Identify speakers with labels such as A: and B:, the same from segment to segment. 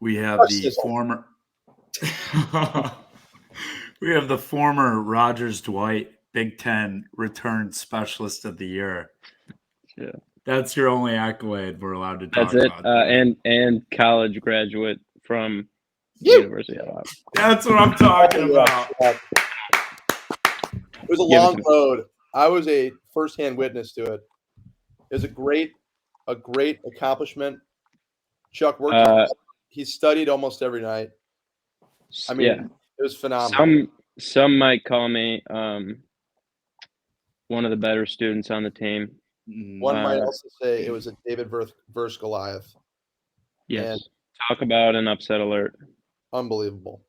A: we have
B: Chuck
A: the
B: Sizzle.
A: former we have the former Rogers Dwight Big Ten return specialist of the year.
C: Yeah.
A: That's your only accolade we're allowed to talk
C: That's it.
A: about.
C: And college graduate from the
B: You.
C: University of Iowa.
A: That's what I'm talking about.
B: It was a long road. I was a firsthand witness to it. It was a great accomplishment. Chuck worked. He studied almost every night. I mean, it was phenomenal.
C: Some might call me one of the better students on the team.
B: One might also say it was a David versus Goliath.
C: Yes.
B: And
C: talk about an upset alert.
B: Unbelievable.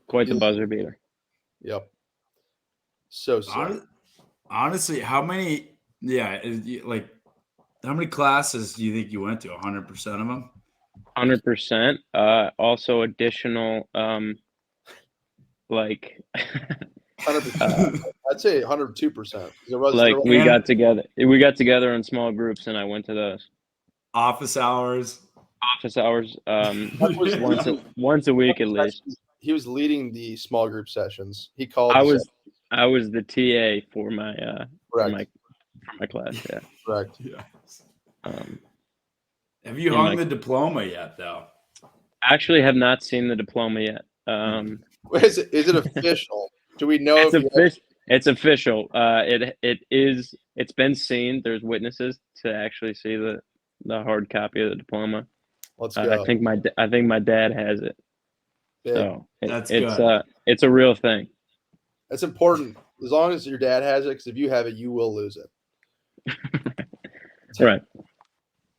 C: Quite the buzzer beater.
B: Yep. So sick.
A: Honestly, how many classes do you think you went to? 100% of them?
C: 100%. Also additional
B: 100%. I'd say 102%.
C: We got together in small groups, and I went to those
A: office hours.
C: Once a week at least.
B: He was leading the small group sessions. He called.
C: I was the TA for my class. Yeah.
B: Correct.
A: Yeah. Have you hung the diploma yet, though?
C: Actually, have not seen the diploma yet.
B: Is it official? Do we know?
C: It's official. It's been seen. There's witnesses to actually see the hard copy of the diploma.
B: Let's go.
C: I think my dad has it.
B: Big.
C: So
A: that's good.
C: It's a real thing.
B: That's important. As long as your dad has it, because if you have it, you will lose it.
C: Right.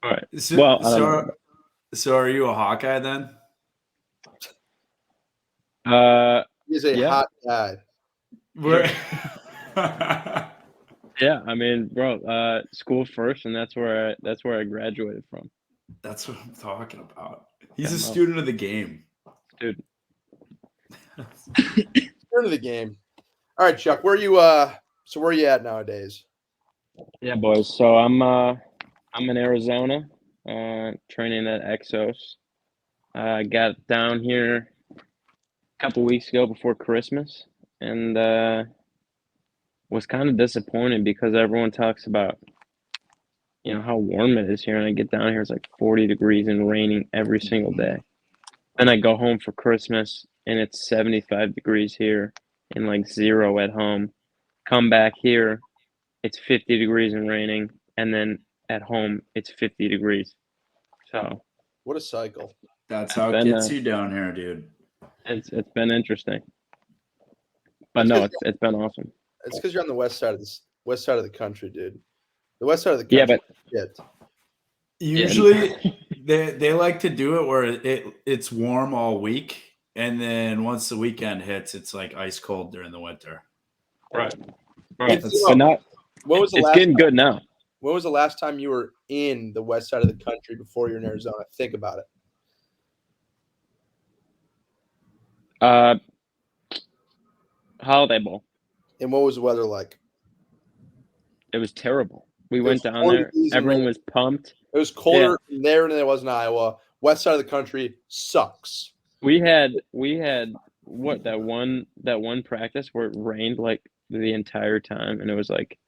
C: All right.
A: So are you a Hawkeye then?
B: He's a hot guy.
C: Yeah, I mean, bro, school first, and that's where I graduated from.
A: That's what I'm talking about. He's a student of the game.
C: Dude.
B: Student of the game. All right, Chuck, where are you at nowadays?
C: Yeah, boys. So I'm in Arizona, training at Exos. I got down here a couple weeks ago before Christmas, and was kind of disappointed because everyone talks about, how warm it is here, and I get down here, it's like 40 degrees and raining every single day. Then I go home for Christmas, and it's 75 degrees here and like 0 at home. Come back here, it's 50 degrees and raining, and then at home it's 50 degrees. So
B: what a cycle.
A: That's how it gets you down here, dude.
C: It's been interesting, but no, it's been awesome.
B: It's because you're on the west side of the country, dude. The west side of the country.
C: Yeah, but
A: usually they like to do it where it's warm all week, and then once the weekend hits, it's like ice cold during the winter.
C: Right. But not. It's getting good now.
B: When was the last time you were in the west side of the country before you're in Arizona? Think about
C: it. Holiday Bowl.
B: And what was the weather like?
C: It was terrible. We went down there. Everyone was pumped.
B: It was colder there than it was in Iowa. West side of the country sucks.
C: We had what that one practice where it rained like the entire time, and it was like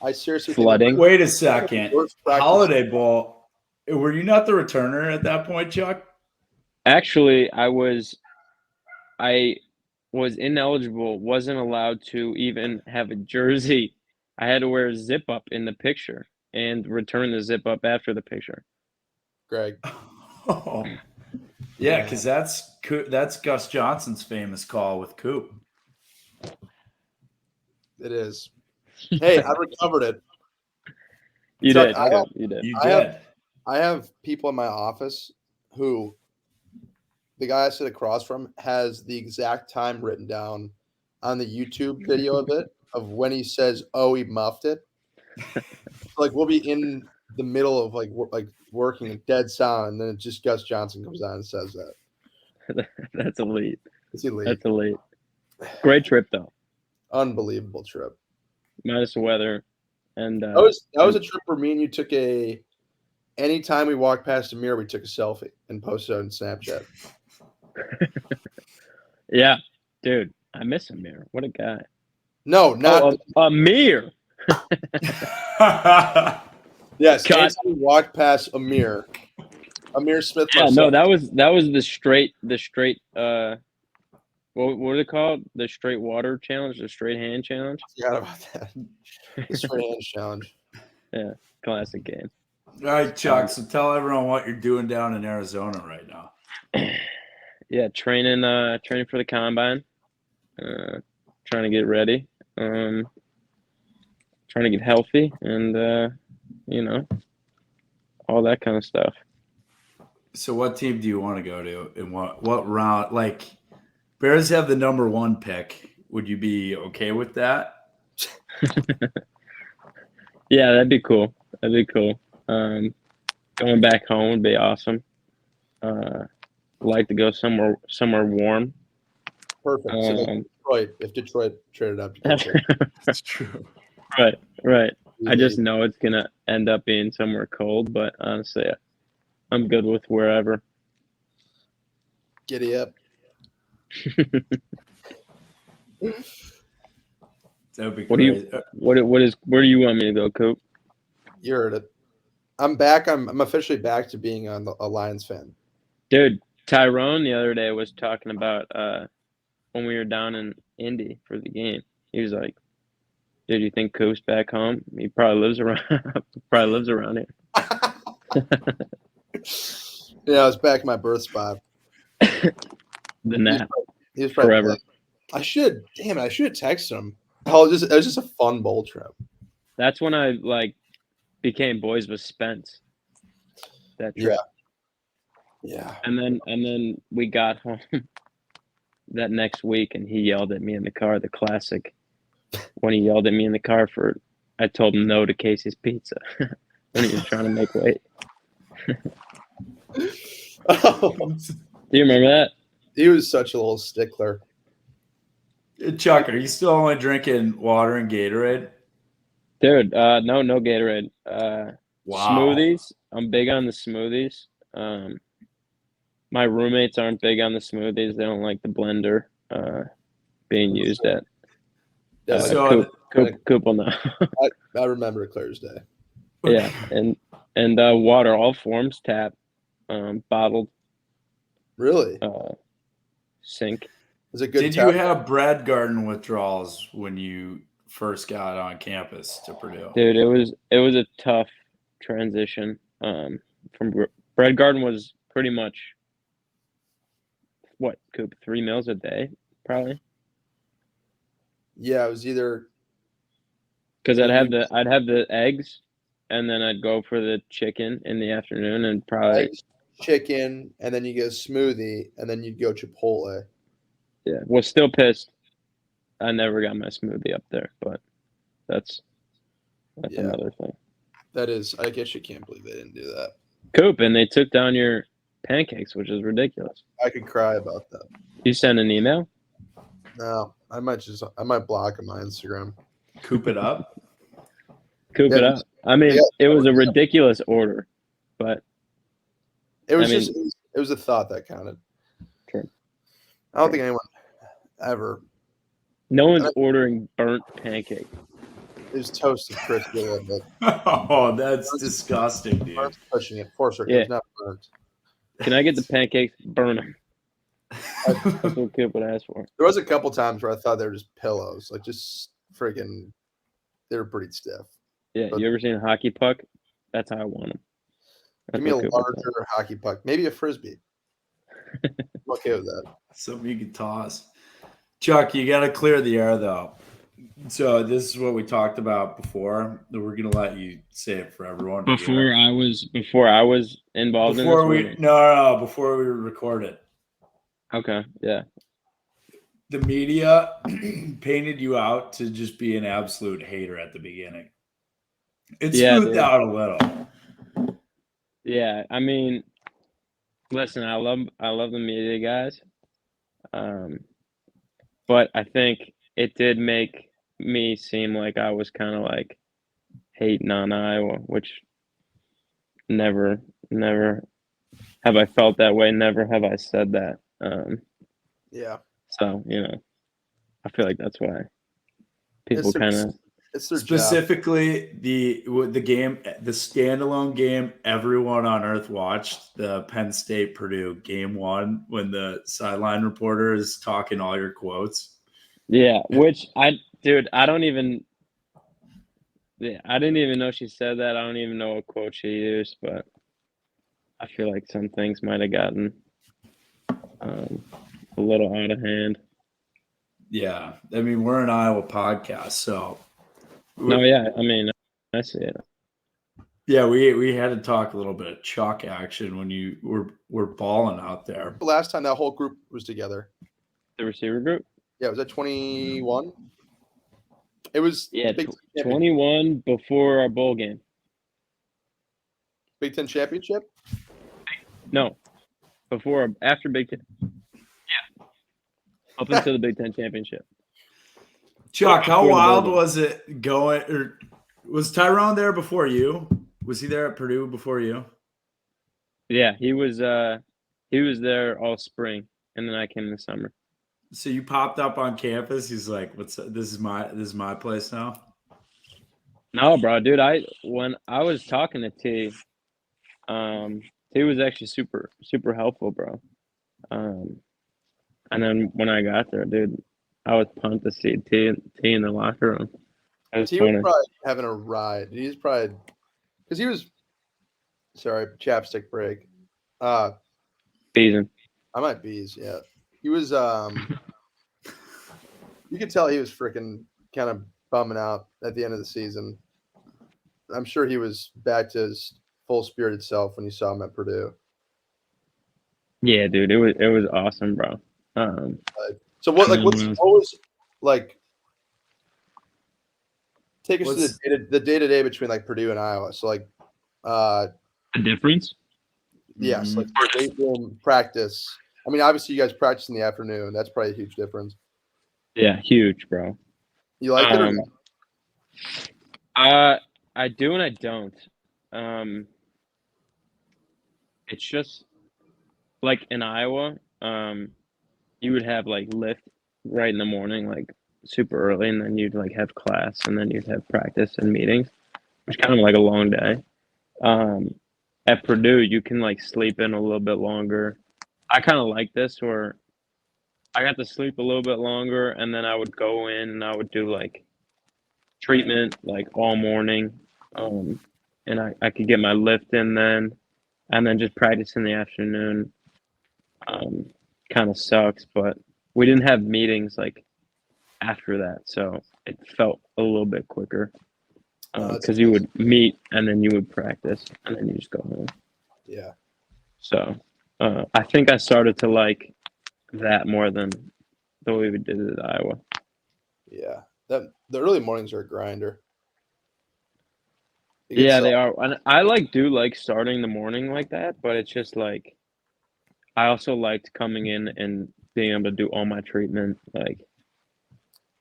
B: I seriously
C: flooding.
A: Wait a second. Holiday Bowl. Were you not the returner at that point, Chuck?
C: Actually, I was ineligible. Wasn't allowed to even have a jersey. I had to wear a zip up in the picture and return the zip up after the picture.
B: Greg.
A: Oh. Yeah, because that's Gus Johnson's famous call with Coop.
B: It is. Hey, I recovered it.
C: You did. You did.
B: I have people in my office who the guy I sit across from has the exact time written down on the YouTube video of it, of when he says, "Oh, he muffed it." Like we'll be in the middle of like working a dead sound, and then it just Gus Johnson comes on and says that.
C: That's elite.
B: It's elite.
C: That's elite. Great trip though.
B: Unbelievable trip.
C: Minus the weather, and
B: that was a trip where me and you took a anytime we walked past a mirror, we took a selfie and posted it on Snapchat.
C: Yeah, dude, I miss Amir. What a guy.
B: No, not
C: Amir.
B: yes.
C: God.
B: Anytime we walked past Amir Smith.
C: Yeah,
B: myself,
C: no, that was the straight what are they called? The straight water challenge, the straight hand challenge.
B: Forgot about that. The straight hands challenge.
C: Yeah, classic game.
A: All right, Chuck. So tell everyone what you're doing down in Arizona right now.
C: Yeah, training for the combine. Trying to get ready. Trying to get healthy and all that kind of stuff.
A: So what team do you want to go to, and what round? Like, Bears have the number 1 pick. Would you be okay with that?
C: Yeah, that'd be cool. Going back home would be awesome. Like to go somewhere warm.
B: Perfect. So like Detroit, if Detroit traded up to Detroit.
A: That's true.
C: Right. I just know it's gonna end up being somewhere cold, but honestly, I'm good with wherever.
B: Giddy up.
A: That would be
C: crazy. Where do you want me to go, Coop?
B: You heard it. I'm back. I'm officially back to being a Lions fan.
C: Dude, Tyrone the other day was talking about when we were down in Indy for the game. He was like, "Dude, you think Coop's back home? He probably lives around here."
B: Yeah, I was back in my birth spot.
C: The nap.
B: He was probably
C: forever.
B: I should have texted him. Oh, it was just a fun bowl trip.
C: That's when I became boys with Spence. That trip.
B: Yeah.
C: And then we got home that next week, and he yelled at me in the car. The classic, when he yelled at me in the car I told him no to Casey's Pizza when he was trying to make weight.
B: Oh.
C: Do you remember that?
B: He was such a little stickler.
A: Chuck, are you still only drinking water and Gatorade?
C: Dude, no Gatorade.
A: Wow.
C: Smoothies. I'm big on the smoothies. My roommates aren't big on the smoothies. They don't like the blender being used at. Coop will know.
B: I remember it clear as day.
C: Yeah, and water, all forms, tap, bottled.
B: Really?
C: Sink.
B: Was it good?
A: Did you have bread garden withdrawals when you first got on campus to Purdue?
C: Dude, it was a tough transition. From bread garden was pretty much what, Coop, 3 meals a day, probably.
B: Yeah, it was either
C: because I'd have the eggs, and then I'd go for the chicken in the afternoon, and probably
B: eggs, chicken, and then you get a smoothie, and then you'd go Chipotle.
C: Yeah, was still pissed. I never got my smoothie up there, but that's another thing.
B: That is, I guess you can't believe they didn't do that.
C: Coop, and they took down your pancakes, which is ridiculous.
B: I could cry about that.
C: You send an email?
B: No, I might block him on Instagram.
A: Coop it up.
C: Coop it up. I mean, it was a ridiculous order, but
B: it was it was a thought that counted.
C: True.
B: I don't think anyone ever.
C: No one's ordering burnt pancake.
B: It was toasted crispy a little bit.
A: Oh, that's disgusting, dude.
B: Pushing it, force it.
C: Yeah.
B: It's not burnt.
C: Can I get the pancakes? Burn them. That's what Coop would ask for.
B: There was a couple times where I thought they were just pillows, like just freaking. They were pretty stiff.
C: Yeah, you ever seen a hockey puck? That's how I want them.
B: Give me a larger hockey puck, maybe a frisbee. I'm okay with that.
A: Something you can toss. Chuck, you got to clear the air though. So this is what we talked about before. We're gonna let you say it for everyone.
C: Before I was involved in this.
A: Before we recorded.
C: Okay, yeah.
A: The media painted you out to just be an absolute hater at the beginning. It smoothed out a little.
C: Yeah, I mean, listen, I love the media guys, but I think it did make me seem like I was kind of like hating on Iowa, which never have I felt that way. Never have I said that.
B: Yeah.
C: So, I feel like that's why people
B: It's their,
C: kind of.
B: it's their job.
A: Specifically, the standalone game everyone on earth watched, the Penn State Purdue game 1, when the sideline reporter is talking all your quotes.
C: Yeah, which I don't even. Yeah, I didn't even know she said that. I don't even know what quote she used, but I feel like some things might have gotten a little out of hand.
A: Yeah, I mean, we're an Iowa podcast, so
C: No, yeah, I mean, I see it.
A: yeah, we had to talk a little bit of Chuck action when you were balling out there.
B: The last time that whole group was together.
C: The receiver group?
B: Yeah, was that 21? It was
C: Yeah,
B: Big Ten Championship.
C: 21 before our bowl game.
B: Big Ten Championship?
C: No, after Big Ten. Yeah, up until the Big Ten Championship.
A: Chuck, how
C: Before the
A: wild
C: bowl game.
A: was it going? Or was Tyrone there before you? Was he there at Purdue before you?
C: Yeah, he was there all spring, and then I came in the summer.
A: So you popped up on campus. He's like, "What's this is my place now."
C: No, bro, dude. When I was talking to T, T was actually super super helpful, bro. And then when I got there, dude, I was pumped to see T in the locker room. It was
B: He was
C: funny.
B: probably having a ride. He's probably because he was. Sorry, chapstick break.
C: Season.
B: I might bees. Yeah, he was. You could tell he was freaking kind of bumming out at the end of the season. I'm sure he was back to his full spirited self when you saw him at Purdue.
C: Yeah, dude, it was awesome, bro.
B: So what
C: And
B: like
C: then
B: what was like? Take us to the day to day between like Purdue and Iowa. So like,
C: the difference?
B: yes, like the weight room practice. I mean, obviously you guys practice in the afternoon. That's probably a huge difference.
C: Yeah, huge, bro.
B: You like it or not?
C: I do and I don't. It's just like in Iowa, you would have like lift right in the morning, like super early, and then you'd like have class, and then you'd have practice and meetings, which kind of like a long day. At Purdue, you can like sleep in a little bit longer. I kind of like this where I got to sleep a little bit longer, and then I would go in and I would do like treatment like all morning, and I could get my lift in then, and then just practice in the afternoon. Kind of sucks, but we didn't have meetings like after that, so it felt a little bit quicker because you would meet and then you would practice and then you just go home.
B: Yeah.
C: So I think I started to like that more than the way we did it at Iowa.
B: Yeah, the early mornings are a grinder.
C: Yeah, they are. And I do like starting the morning like that, but it's just like I also liked coming in and being able to do all my treatment like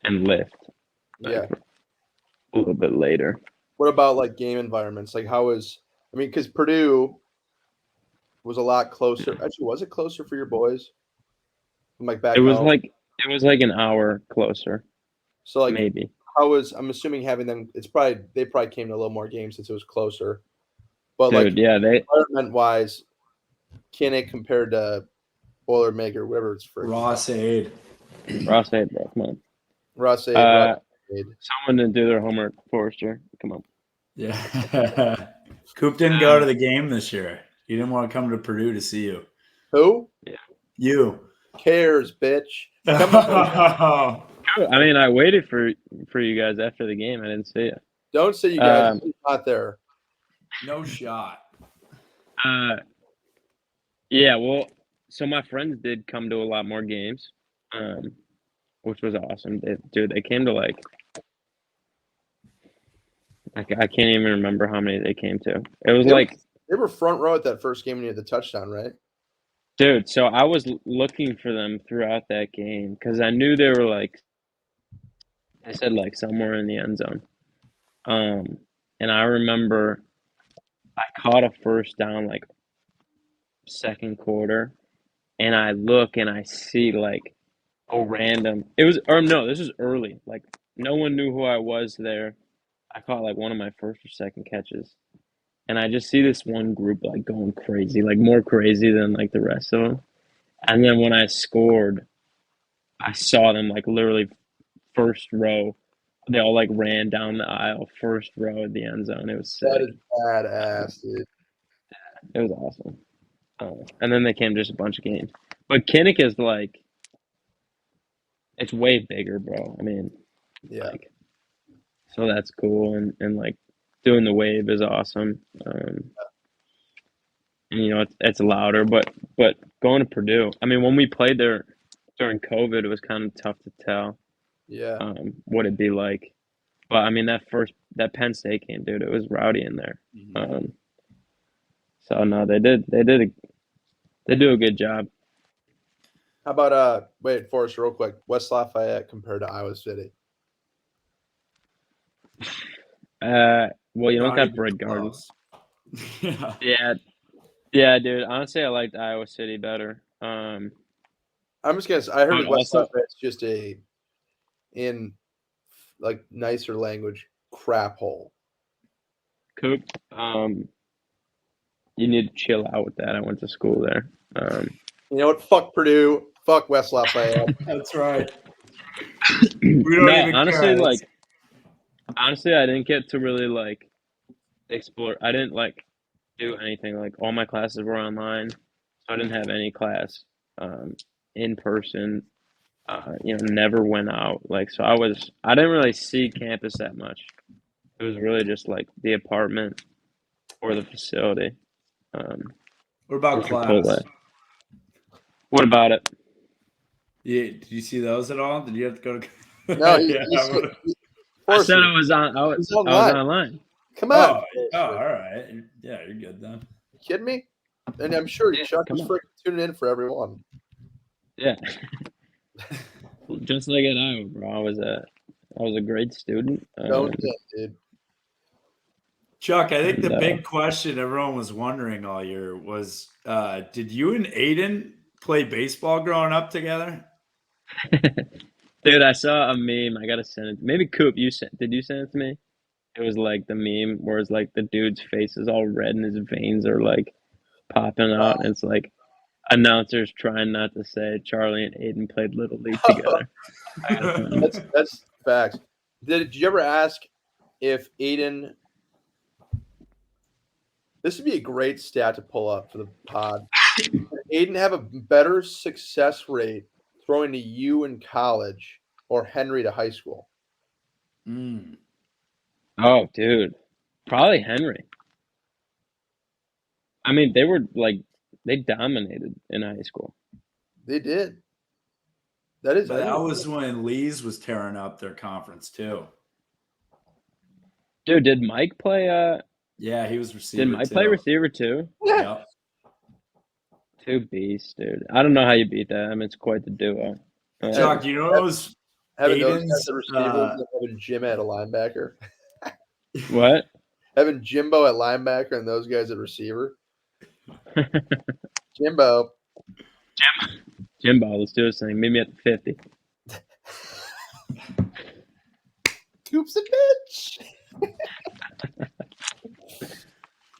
C: and lift.
B: Yeah.
C: A little bit later.
B: What about like game environments? Like because Purdue was a lot closer. Actually, was it closer for your boys? From like back
C: It was
B: home?
C: it was like an hour closer.
B: So like
C: maybe.
B: I'm assuming having them they probably came to a little more games since it was closer. But
C: Dude, yeah,
B: environment wise, can it compare to Boilermaker or whatever it's for?
A: Ross-Ade,
C: bro, come on.
B: Ross-Ade.
C: Someone didn't do their homework, Forrester. Come on.
A: Yeah. Coop didn't go to the game this year. He didn't want to come to Purdue to see you.
B: Who?
C: Yeah.
B: You. Cares, bitch.
A: Oh.
C: I mean, I waited for you guys after the game. I didn't see it.
B: Don't say you guys not there.
A: No shot.
C: Yeah, well, so my friends did come to a lot more games, which was awesome. They came to like I can't even remember how many they came to. It was
B: they were front row at that first game when you had the touchdown, right?
C: Dude, so I was looking for them throughout that game because I knew they were like, I said like somewhere in the end zone. And I remember I caught a first down like second quarter, and I look and I see like a random. It was or no, this was early. Like no one knew who I was there. I caught like one of my first or second catches, and I just see this one group like going crazy, like more crazy than like the rest of them. And then when I scored, I saw them like literally first row. They all like ran down the aisle, first row at the end zone. It was
B: That
C: sick.
B: is badass, dude.
C: It was awesome. And then they came just a bunch of games. But Kinnick is like, it's way bigger, bro. I mean,
B: Yeah.
C: like, so that's cool. And like doing the wave is awesome. And you know, it's louder, but going to Purdue, I mean, when we played there during COVID, it was kind of tough to tell
B: Yeah.
C: what it'd be like. But I mean, that Penn State game, dude, it was rowdy in there. So no, they do a good job.
B: How about wait, Forrest, real quick. West Lafayette compared to Iowa City.
C: Well, you don't
A: Not
C: got
A: even
C: Bread Garden.
A: close. Yeah.
C: Yeah, dude. Honestly, I liked Iowa City better.
B: I'm just gonna say, I heard
C: But
B: West
C: also-
B: Lafayette's just in like nicer language, crap hole.
C: Coop, you need to chill out with that. I went to school there.
B: You know what? Fuck Purdue. Fuck West Lafayette.
A: That's right. We don't
C: No,
A: even
C: honestly,
A: care.
C: honestly, I didn't get to really like explore. I didn't like do anything. Like all my classes were online, so I didn't have any class in person. You know, never went out. Like, so I didn't really see campus that much. It was really just like the apartment or the facility.
A: What about
C: or
A: class?
C: Chipotle. What about it?
A: Yeah, did you see those at all? Did you have to go to?
B: No,
C: I
B: Forrest,
C: said I was on. I was
B: He's online.
C: online.
B: Come on.
A: Oh, all right. Yeah, you're good then.
B: You kidding me? And I'm sure
C: Yeah,
B: Chuck
C: come
B: was
C: on.
B: freaking tuning in for everyone.
C: Yeah. Just like at Iowa, bro. I was a great student.
B: Don't get, dude.
A: Chuck, I think the
C: And,
A: big question everyone was wondering all year was, did you and Aiden play baseball growing up together?
C: Dude, I saw a meme. I gotta send it. Maybe Coop, did you send it to me? It was like the meme where it's like the dude's face is all red and his veins are like popping out. And it's like announcers trying not to say Charlie and Aiden played Little League together. I gotta find it.
B: That's facts. Did you ever ask if Aiden? This would be a great stat to pull up for the pod. Did Aiden have a better success rate throwing to you in college or Henry to high school?
C: Oh, dude. Probably Henry. I mean, they were like, they dominated in high school.
B: They did. That is.
A: But that was when Lee's was tearing up their conference too.
C: Dude, did Mike play?
A: Yeah, he was receiver.
C: Did Mike play receiver too?
A: Yeah.
C: Two beasts, dude. I don't know how you beat that. I mean, it's quite the duo.
A: Chuck, you know what was
B: having those
A: Aiden's,
B: guys at receiver and having Jim at a linebacker.
C: What?
B: Having Jimbo at linebacker and those guys at receiver. Jimbo.
C: Jimbo, let's do this thing. Meet me at the 50.
B: Coops a bitch.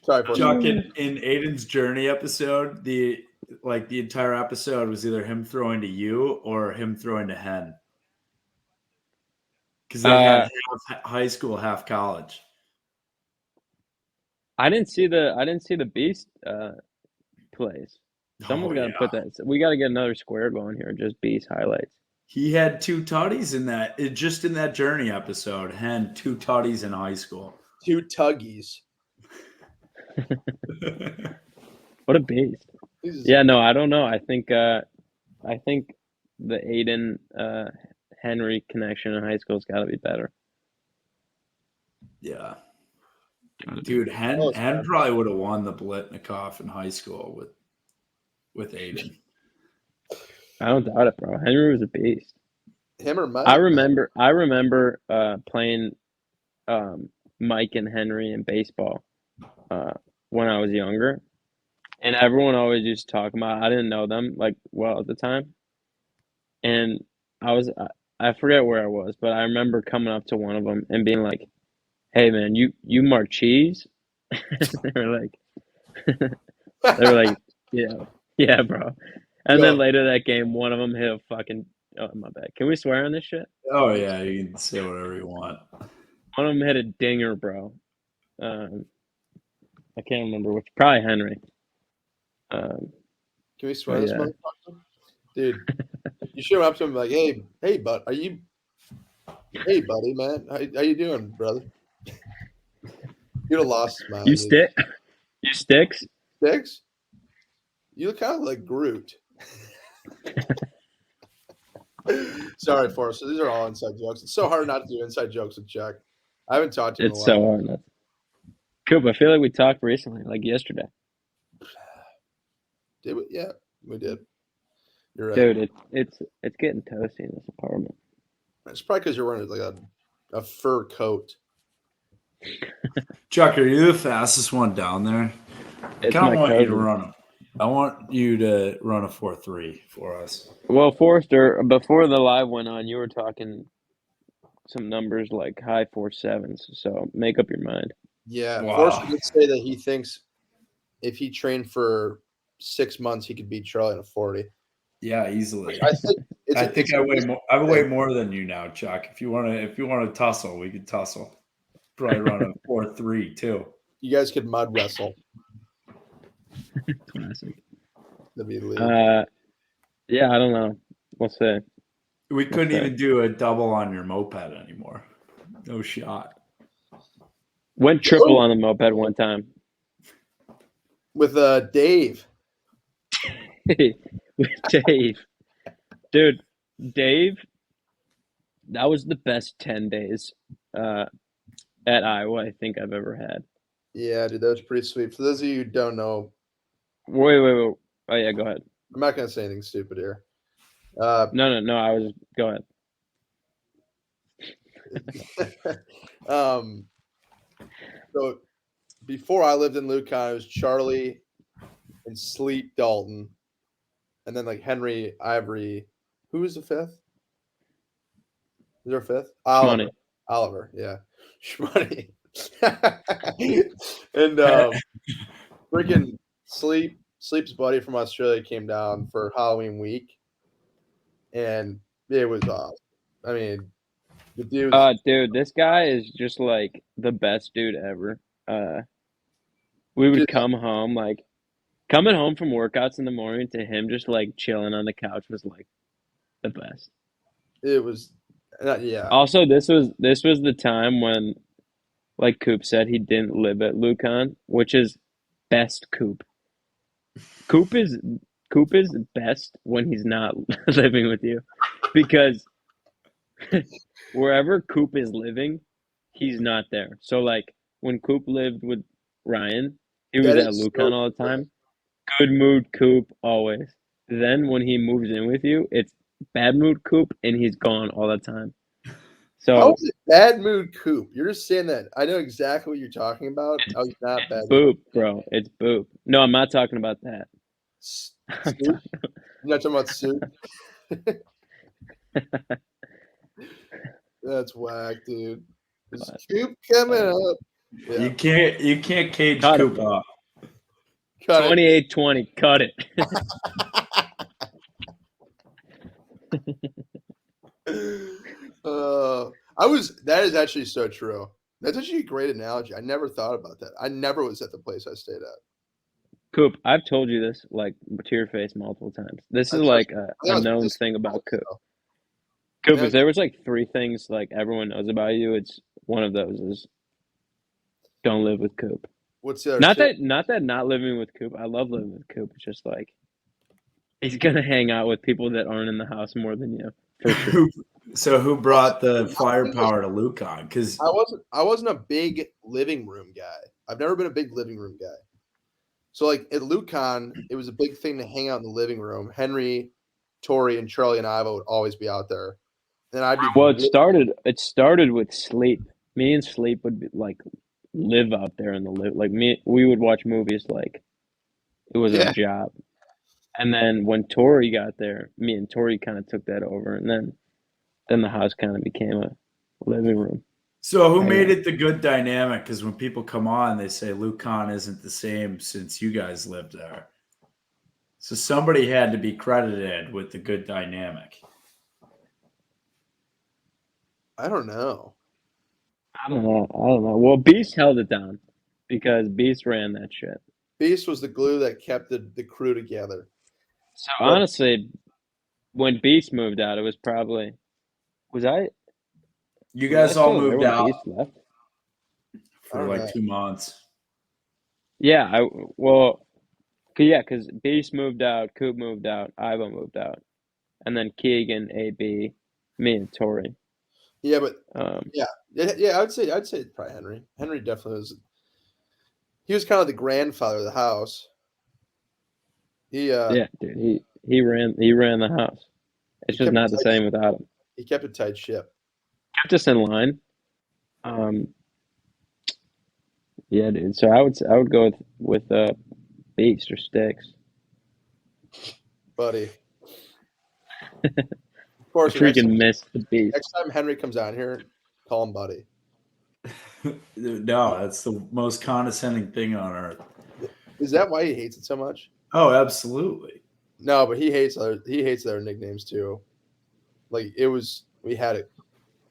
B: Sorry for
A: Chuck, in Aiden's journey episode, the entire episode was either him throwing to you or him throwing to Hen. Because they had half high school, half college.
C: I didn't see the beast plays. Someone's got to put that. We got to get another square going here. Just beast highlights.
A: He had two tutties in that. Just in that journey episode, Hen 2 tutties in high school.
B: 2 tuggies.
C: What a beast! Yeah, no, I don't know. I think the Aiden Henry connection in high school's got to be better.
A: Yeah, dude, Hen probably would have won the Blitnikoff in high school with Aiden.
C: I don't doubt it, bro. Henry was a beast.
B: Him or Mike?
C: I remember playing Mike and Henry in baseball when I was younger, and everyone always used to talk about. I didn't know them like well at the time, and I forget where I was, but I remember coming up to one of them and being like, "Hey man, you Marchese?" they were like, they were like, yeah, bro. And then
B: Yo.
C: later that game, one of them hit a fucking. Oh my bad. Can we swear on this shit?
A: Oh yeah, you can say whatever you want.
C: One of them hit a dinger, bro. I can't remember which. Probably Henry.
B: Can we swear this
C: yeah.
B: motherfucker? Dude, you should have up to him like, hey, bud, hey, buddy, man, how you doing, brother? You'd have lost his mind.
C: You stick? You sticks?
B: Sticks? You look kind of like Groot. Sorry, Forrest. These are all inside jokes. It's so hard not to do inside jokes with Chuck. I haven't talked to him in a
C: It's
B: while.
C: so hard. Not. Coop, I feel like we talked recently, like yesterday.
B: Did we? Yeah, we did. You're right.
C: Dude, it's getting toasty in this apartment.
B: It's probably because you're wearing like a fur coat.
A: Chuck, are you the fastest one down there?
C: It's
A: I
C: my
A: want you to
C: cousin.
A: run. I want you to run a 4.3 for us.
C: Well, Forrester, before the live went on, you were talking some numbers like high 4.7s. So make up your mind.
B: Yeah,
A: Wow.
B: Forrest did say that he thinks if he trained for 6 months, he could beat Charlie in a 40.
A: Yeah, easily.
B: I think
A: I weigh more than you now, Chuck. If you want to tussle, we could tussle. Probably run a 4.3 too.
B: You guys could mud wrestle.
C: Classic.
B: That'd be elite.
C: Yeah, I don't know. We'll see.
A: We couldn't even do a double on your moped anymore. No shot.
C: Went triple on the moped one time.
B: With Dave.
C: With Dave. Dude, Dave, that was the best 10 days at Iowa I think I've ever had.
B: Yeah, dude, that was pretty sweet. For those of you who don't know,
C: Wait. Oh, yeah, go ahead.
B: I'm not going to say anything stupid here.
C: No, go ahead.
B: So before I lived in Lucan, it was Charlie and Sleep Dalton. And then like Henry, Ivory. Who was the fifth? Is there a fifth? Oliver, yeah. Shmoney. And freaking Sleep's buddy from Australia came down for Halloween week. And it was awesome. I mean, the
C: dude, this guy is just like the best dude ever. We would come home, like coming home from workouts in the morning to him just like chilling on the couch was like the best.
B: It was, yeah.
C: Also, this was the time when, like Coop said, he didn't live at Lucan, which is best Coop. Coop is best when he's not living with you, because wherever Coop is living, he's not there. So like when Coop lived with Ryan, he was at Lucan all the time. Good mood Coop always. Then when he moves in with you, it's bad mood Coop, and he's gone all the time. So
B: how is it bad mood Coop? You're just saying that. I know exactly what you're talking about. Oh, it's not bad.
C: Boop, bro. It's boop. No, I'm not talking about that.
B: You're not talking about soup. That's whack, dude. Is Coop coming up?
A: Yeah. You can't cage
C: Cut
A: Coop up.
C: 28-20. Cut it.
B: That is actually so true. That's actually a great analogy. I never thought about that. I never was at the place I stayed at.
C: Coop, I've told you this like to your face multiple times. This is like a known thing about Coop. Coop, if there was like 3 things like everyone knows about you, it's one of those is don't live with Coop.
B: What's the other?
C: Not that not living with Coop. I love living with Coop. It's just like he's gonna hang out with people that aren't in the house more than you. For sure.
A: So who brought the firepower to Lucan? Because
B: I wasn't a big living room guy. I've never been a big living room guy. So like at Lucan, it was a big thing to hang out in the living room. Henry, Tori, and Charlie and Ivo would always be out there. And I'd be
C: it started with Sleep. Me and Sleep would be like live out there in the live. Like we would watch movies like it was our
B: Yeah.
C: job. And then when Tori got there, me and Tori kind of took that over, and then the house kind of became a living room.
A: So who made
C: hangout.
A: it the good dynamic? Because when people come on, they say Lucan isn't the same since you guys lived there. So somebody had to be credited with the good dynamic.
B: I don't know.
C: I don't know. Well, Beast held it down because Beast ran that shit.
B: Beast was the glue that kept the crew together.
C: So honestly, when Beast moved out, it was probably was I
A: You
C: was I
A: guys all
C: still there
A: moved
C: when
A: out
C: Beast left?
B: I
A: for
B: don't
A: like
B: know.
A: 2 months.
C: Yeah, well, yeah, because Beast moved out, Coop moved out, Ivo moved out, and then Keegan, AB, me, and Tori.
B: Yeah, but
C: Um,
B: yeah. I'd say probably Henry. Henry definitely was. He was kind of the grandfather of the house. He
C: yeah, dude, he ran the house.
B: he
C: It's just
B: kept
C: not the same without him.
B: he kept a tight ship.
C: Kept us in line. Um, yeah, dude. So I would go with Beast or Sticks.
B: Buddy. Of
C: I
B: course,
C: freaking miss the Beast.
B: next time Henry comes out here, call him buddy.
A: No, that's the most condescending thing on earth.
B: Is that why he hates it so much?
A: Oh, absolutely.
B: No, but he hates their nicknames too. Like we had it.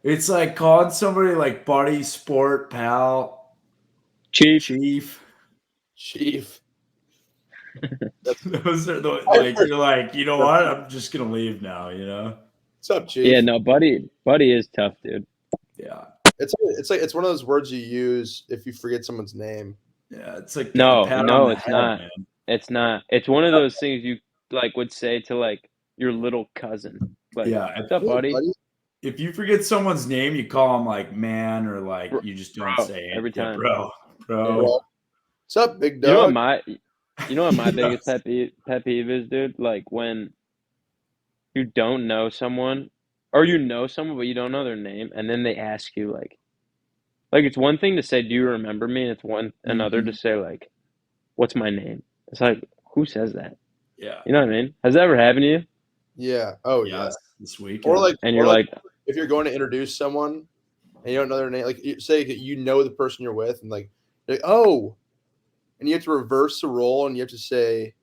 A: It's like calling somebody like buddy, sport, pal,
C: Chief.
B: Chief.
A: Those are the like you're like, you know what? I'm just gonna leave now, you know?
B: What's up, Chief?
C: Yeah, no, Buddy is tough, dude.
A: Yeah.
B: It's one of those words you use if you forget someone's name.
A: Yeah. It's like getting
C: No,
A: a pat on
C: no,
A: the
C: it's
A: head,
C: not.
A: man.
C: It's not. It's one of those things you like would say to like your little cousin. Like,
A: Yeah.
C: what's up, buddy?
A: If you forget someone's name, you call them like man or like you just don't
C: Bro,
A: say it.
C: every
A: Yeah,
C: time.
A: bro.
B: What's up, big
C: You know
B: dog?
C: what my biggest pet peeve is, dude? Like when you don't know someone or you know someone but you don't know their name and then they ask you like it's one thing to say, "Do you remember me?" and it's another to say like, "What's my name?" It's like, who says that?
A: Yeah.
C: You know what I mean? Has that ever happened to you?
B: Yeah. Oh
A: Yes, this weekend.
C: And you're like,
B: if you're going to introduce someone and you don't know their name, like say you know the person you're with, and like, oh, and you have to reverse the role, and you have to say,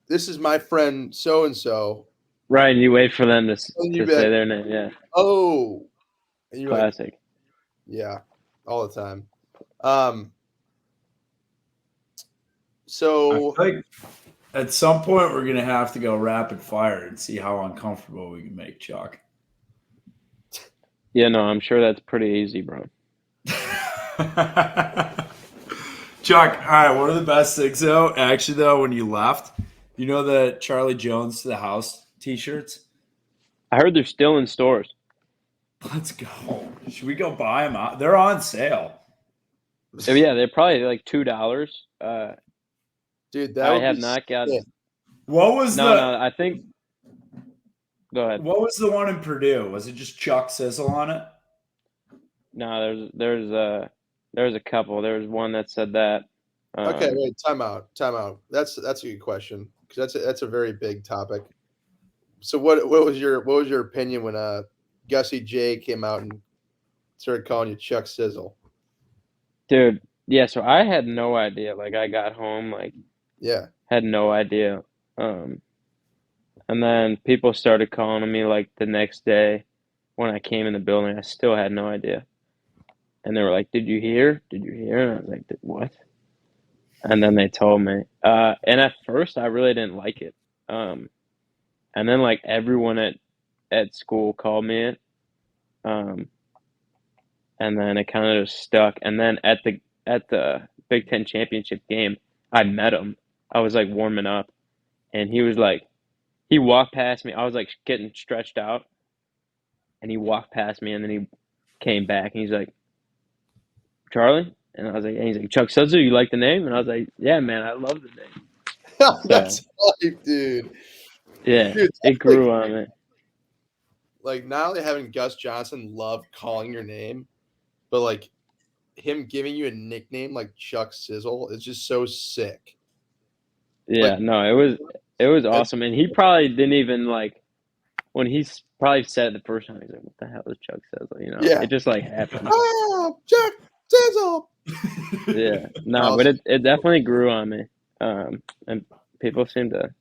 B: "This is my friend so and so."
C: right, and you wait for them to say
B: like,
C: their name. Yeah,
B: oh, and you're
C: classic.
B: like, yeah, all the time. So
A: I feel like at some point we're gonna have to go rapid fire and see how uncomfortable we can make Chuck.
C: Yeah, no, I'm sure that's pretty easy, bro.
A: Chuck, all right, one of the best things though, actually though, when you left, you know the Charlie Jones to the house t-shirts?
C: I heard they're still in stores.
A: Let's go. Should we go buy them out? They're on sale.
C: Yeah, they're probably like $2.
B: dude, that
C: I
B: would
C: have
B: be
C: not got.
B: sick.
A: What was
C: No, I think. Go ahead.
A: What was the one in Purdue? Was it just Chuck Sizzle on it?
C: No, there's a couple. There was one that said that.
B: Okay, wait, time out. That's a good question because that's a very big topic. So what was your opinion when Gussie J came out and started calling you Chuck Sizzle?
C: Dude, yeah. So I had no idea. Like I got home, like
B: Yeah,
C: had no idea. And then people started calling me like the next day when I came in the building. I still had no idea. And they were like, "Did you hear? Did you hear?" And I was like, "What?" And then they told me. And at first, I really didn't like it. And then like everyone at school called me it. And then it kind of just stuck. And then at the Big Ten championship game, I met him. I was like warming up, and he was like, he walked past me. I was like getting stretched out, and he walked past me, and then he came back, and he's like, "Charlie," and I was like, and he's like, "Chuck Sizzle, you like the name?" And I was like, "Yeah, man, I love the name."
B: that's life, dude.
C: Yeah,
B: Dude,
C: it grew on me.
B: Like not only having Gus Johnson love calling your name, but like him giving you a nickname like Chuck Sizzle is just so sick.
C: Yeah,
B: Like,
C: no, it was awesome, and he probably didn't even like when he's probably said it the first time. He's like, "What the hell is Chuck Sizzle?" You know,
B: Yeah.
C: it just like happened.
B: Chuck Sizzle.
C: Yeah, no,
B: Awesome.
C: but it definitely grew on me, and people seem to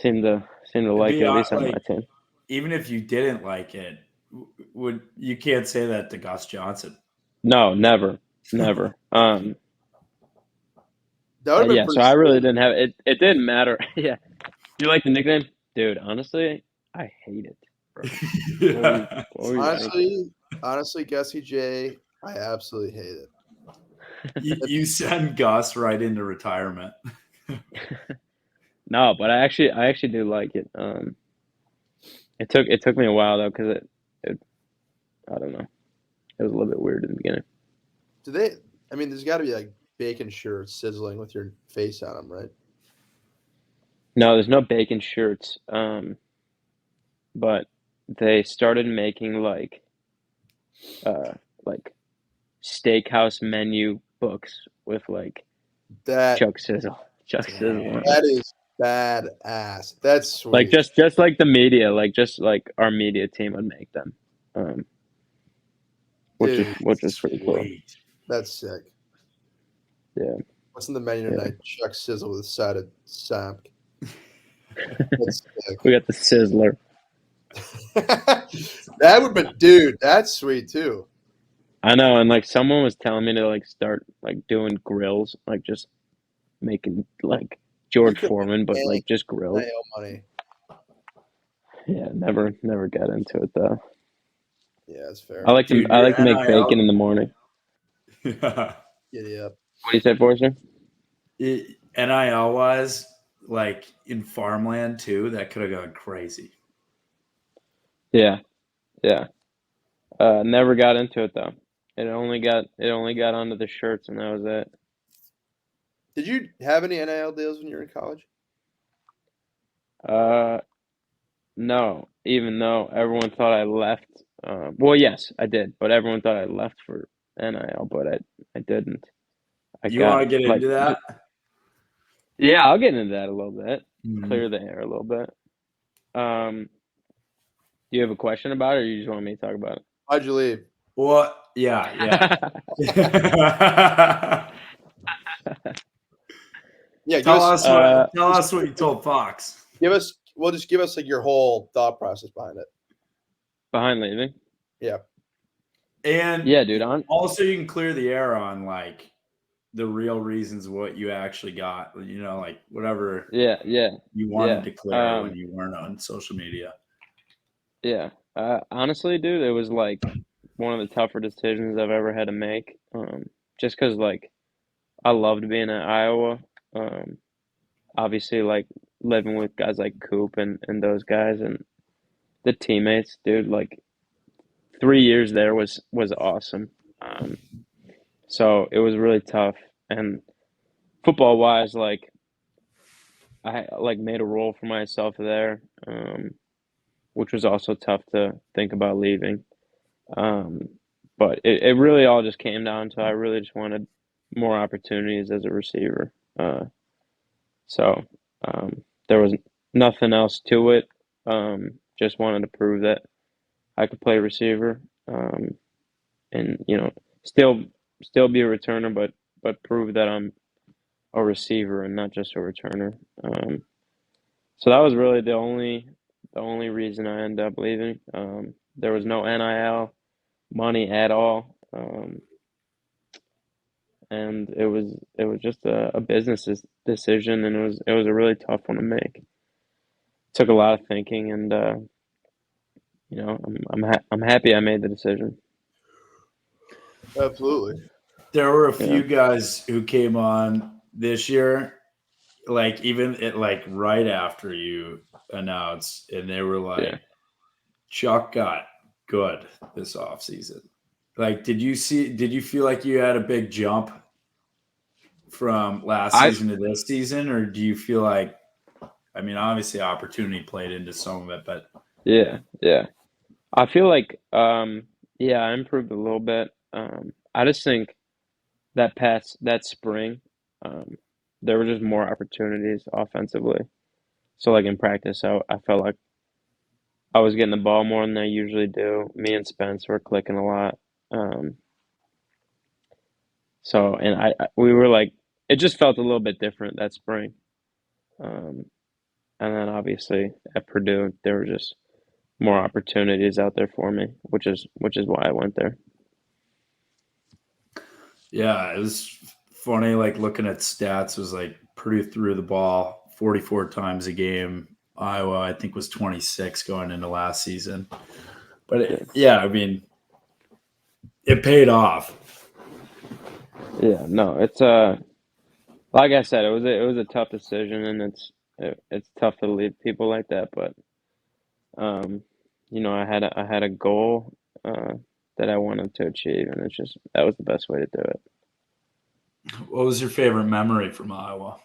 C: like it, at least on my team.
A: Even if you didn't like it, you can't say that to Gus Johnson?
C: No, never.
B: That would have been
C: Yeah,
B: pretty
C: so I really
B: sick.
C: didn't have it. It didn't matter. Yeah, you like the nickname, dude? Honestly, I hate it, bro. What were you thinking?
B: Honestly, Gussie J, I absolutely hate it.
A: You send Gus right into retirement.
C: No, but I actually do like it. It took me a while though, because it I don't know, it was a little bit weird in the beginning.
B: Do they? I mean, there's got to be like bacon shirts sizzling with your face on them, right?
C: No, there's no bacon shirts. But they started making like steakhouse menu books with like
B: That
C: Chuck Sizzle. Chuck Sizzle. On it.
B: that is badass. That's sweet.
C: Like just like the media, like just like our media team would make them. Which is pretty cool.
B: That's sick.
C: Yeah.
B: What's in the menu tonight? Chuck Sizzle with a side of sap. That's sick.
C: We got the Sizzler.
B: That would be, dude. That's sweet too.
C: I know, and like someone was telling me to like start like doing grills, like just making like George Foreman, but like just grills.
B: Money.
C: Yeah, never got into it though.
B: Yeah, that's fair.
C: I like to make bacon in the morning.
B: Giddy up.
C: What do you say, Forrester?
A: NIL wise, like in farmland too, that could have gone crazy.
C: Yeah. Never got into it though. It only got onto the shirts, and that was it.
B: Did you have any NIL deals when you were in college?
C: No. Even though everyone thought I left. Well, yes, I did, but everyone thought I left for NIL, but I didn't.
A: You want to get into that?
C: Yeah, I'll get into that a little bit. Clear the air a little bit. Do you have a question about it, or you just want me to talk about it?
B: Why'd you leave?
A: What? Yeah.
B: Yeah,
A: tell us what you told Fox.
B: Give us like your whole thought process behind it.
C: Behind leaving?
B: Yeah.
A: And
C: yeah, dude.
A: Also, you can clear the air on like the real reasons what you actually got. You know, like whatever.
C: Yeah.
A: You wanted to clear when you weren't on social media.
C: Yeah. Honestly, dude, it was like one of the tougher decisions I've ever had to make. Just because like I loved being at Iowa. Obviously, like living with guys like Coop and those guys and the teammates, dude. Like 3 years there was awesome. So it was really tough. And football wise, like I like made a role for myself there, which was also tough to think about leaving. But it really all just came down to I really just wanted more opportunities as a receiver. So there was nothing else to it. Just wanted to prove that I could play receiver, and still be a returner, but prove that I'm a receiver and not just a returner. So that was really the only reason I ended up leaving. There was no NIL money at all, and it was just a business decision, and it was a really tough one to make. It took a lot of thinking, and I'm happy I made the decision.
B: Absolutely.
A: There were a few guys who came on this year, like even right after you announced, and they were like, Chuck got good this offseason. Like, did you feel like you had a big jump from last season to this season, or do you feel like, I mean, obviously opportunity played into some of it, but
C: yeah, I feel like I improved a little bit. I just think that spring, um, there were just more opportunities offensively. So like in practice, I felt like I was getting the ball more than I usually do. Me and Spence were clicking a lot. Um, so and we were like, it just felt a little bit different that spring. Um, and then obviously at Purdue, there were just more opportunities out there for me, which is why I went there.
A: Yeah, it was funny. Like looking at stats, it was like Purdue threw the ball 44 times a game. Iowa, I think, was 26 going into last season. But yeah, I mean, it paid off.
C: Yeah, no, it's like I said, it was a tough decision, and it's tough to leave people like that. But um, I had a goal that I wanted to achieve, and it's just that was the best way to do it.
A: What was your favorite memory from Iowa?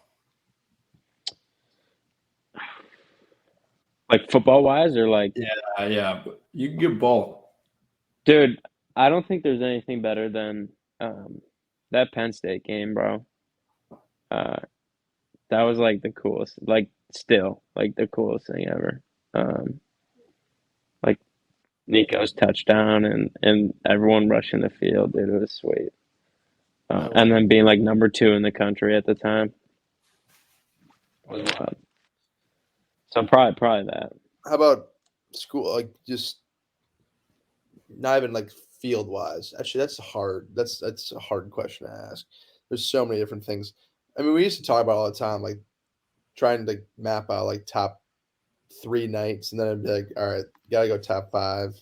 C: Like football wise, or like,
A: Yeah, but you can give both.
C: dude, I don't think there's anything better than that Penn State game, bro. Uh, that was like the coolest, like still like the coolest thing ever. Um, like Nico's touchdown and everyone rushing the field, dude, it was sweet. And then being like number 2 in the country at the time was wild. So probably that.
B: How about school? Like just not even like field wise. Actually, that's hard. That's a hard question to ask. There's so many different things. I mean, we used to talk about all the time, like trying to map out like top 3 nights, and then I'd be like, all right, gotta go top 5.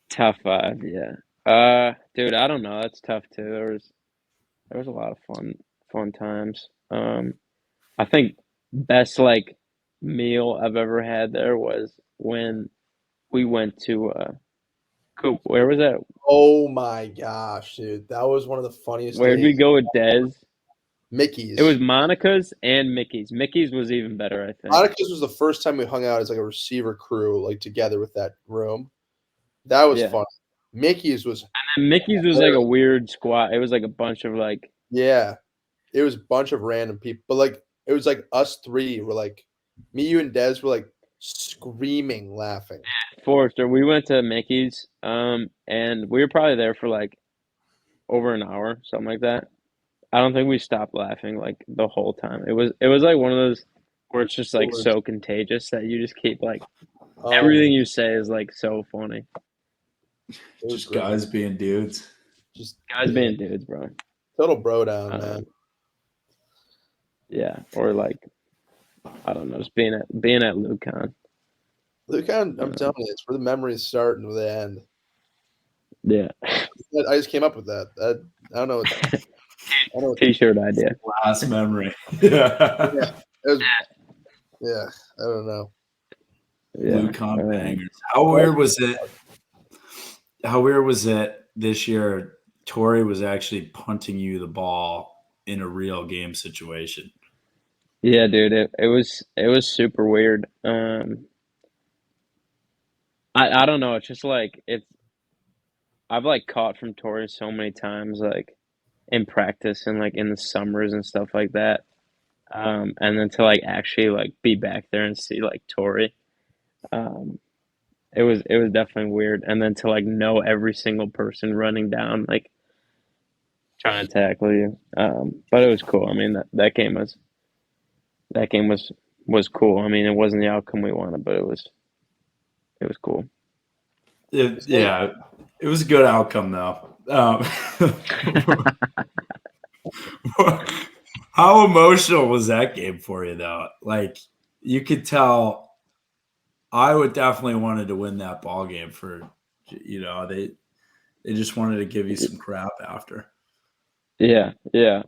C: Top 5, yeah. Dude, I don't know. That's tough too. There was a lot of fun times. I think best like meal I've ever had there was when we went to Coop. Where was that?
B: Oh my gosh, dude, that was one of the funniest
C: Where did we
B: days.
C: go with Dez? It was
B: Mickey's.
C: Monica's and Mickey's. Mickey's was even better, I think.
B: Monica's was the first time we hung out as like a receiver crew, like together with that room. That was
C: Yeah.
B: fun. Mickey's was
C: And Mickey's was like a weird squad. It was like a bunch of like,
B: yeah. It was a bunch of random people, but like it was like us three were like me, you, and Des were like screaming, laughing.
C: Forrester. We went to Mickey's, and we were probably there for like over an hour, something like that. I don't think we stopped laughing like the whole time. It was like one of those where it's just like so contagious that you just keep like everything you say is like so funny.
A: Just guys being dudes.
B: Just
C: Guys being dudes, bro.
B: total bro down, man.
C: Yeah, or like I don't know, just being at Lucan.
B: Lucan, I'm telling you, it's where the memories start and where they end.
C: Yeah.
B: I just came up with that. I don't know. I don't know.
C: T-shirt idea.
A: Last memory. Yeah.
B: Yeah, I don't know.
C: Yeah.
A: Lucan bangers. How weird was it? How weird was it this year? Torrey was actually punting you the ball in a real game situation.
C: Yeah, dude, it was super weird. I don't know, it's just like I've like caught from Torrey so many times, like in practice and like in the summers and stuff like that. And then to like actually like be back there and see like Torrey, um, it was definitely weird. And then to like know every single person running down, like trying to tackle you. But it was cool. I mean that game was cool. I mean, it wasn't the outcome we wanted, but it was cool.
A: Yeah, it was a good outcome though. How emotional was that game for you though? Like you could tell I would definitely wanted to win that ball game for they just wanted to give you some crap after.
C: Yeah, yeah.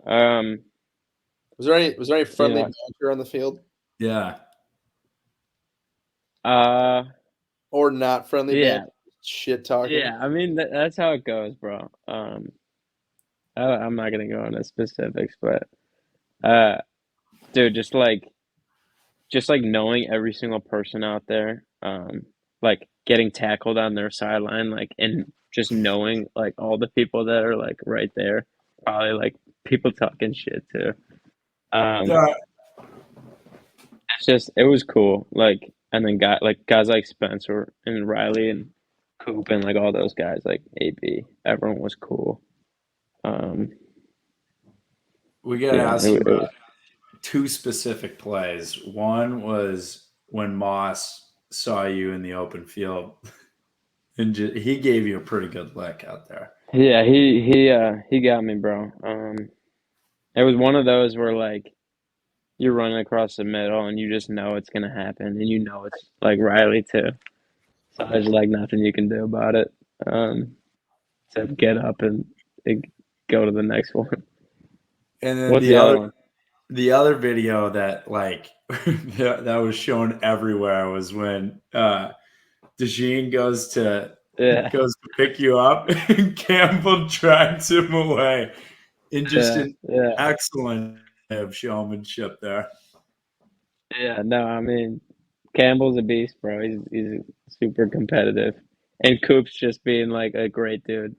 B: Was there any friendly
C: Yeah.
B: banter on the field
A: Yeah.
B: or not friendly
C: Yeah.
B: banter? Shit talking.
C: Yeah, I mean that's how it goes, bro. I'm not gonna go into specifics, but uh, dude, just like knowing every single person out there, like getting tackled on their sideline, like and just knowing like all the people that are like right there, probably like people talking shit too.
A: Yeah.
C: It's just it was cool. Like and then guys like Spencer and Riley and Coop and like all those guys like AP, everyone was cool.
A: We got to
C: Yeah,
A: ask you about two specific plays. One was when Moss saw you in the open field, and he gave you a pretty good lick out there.
C: yeah, he got me, bro. It was one of those where like you're running across the middle and you just know it's gonna happen, and you know it's like Riley too. So there's like nothing you can do about it. Except get up and go to the next one.
A: And then
C: What's the other one?
A: the other video that like that was shown everywhere was when DeJean goes to
C: Yeah,
A: pick you up and Campbell drags him away in just an
C: yeah.
A: excellent of showmanship there.
C: Yeah, no, I mean Campbell's a beast, bro. He's super competitive, and Coop's just being like a great dude.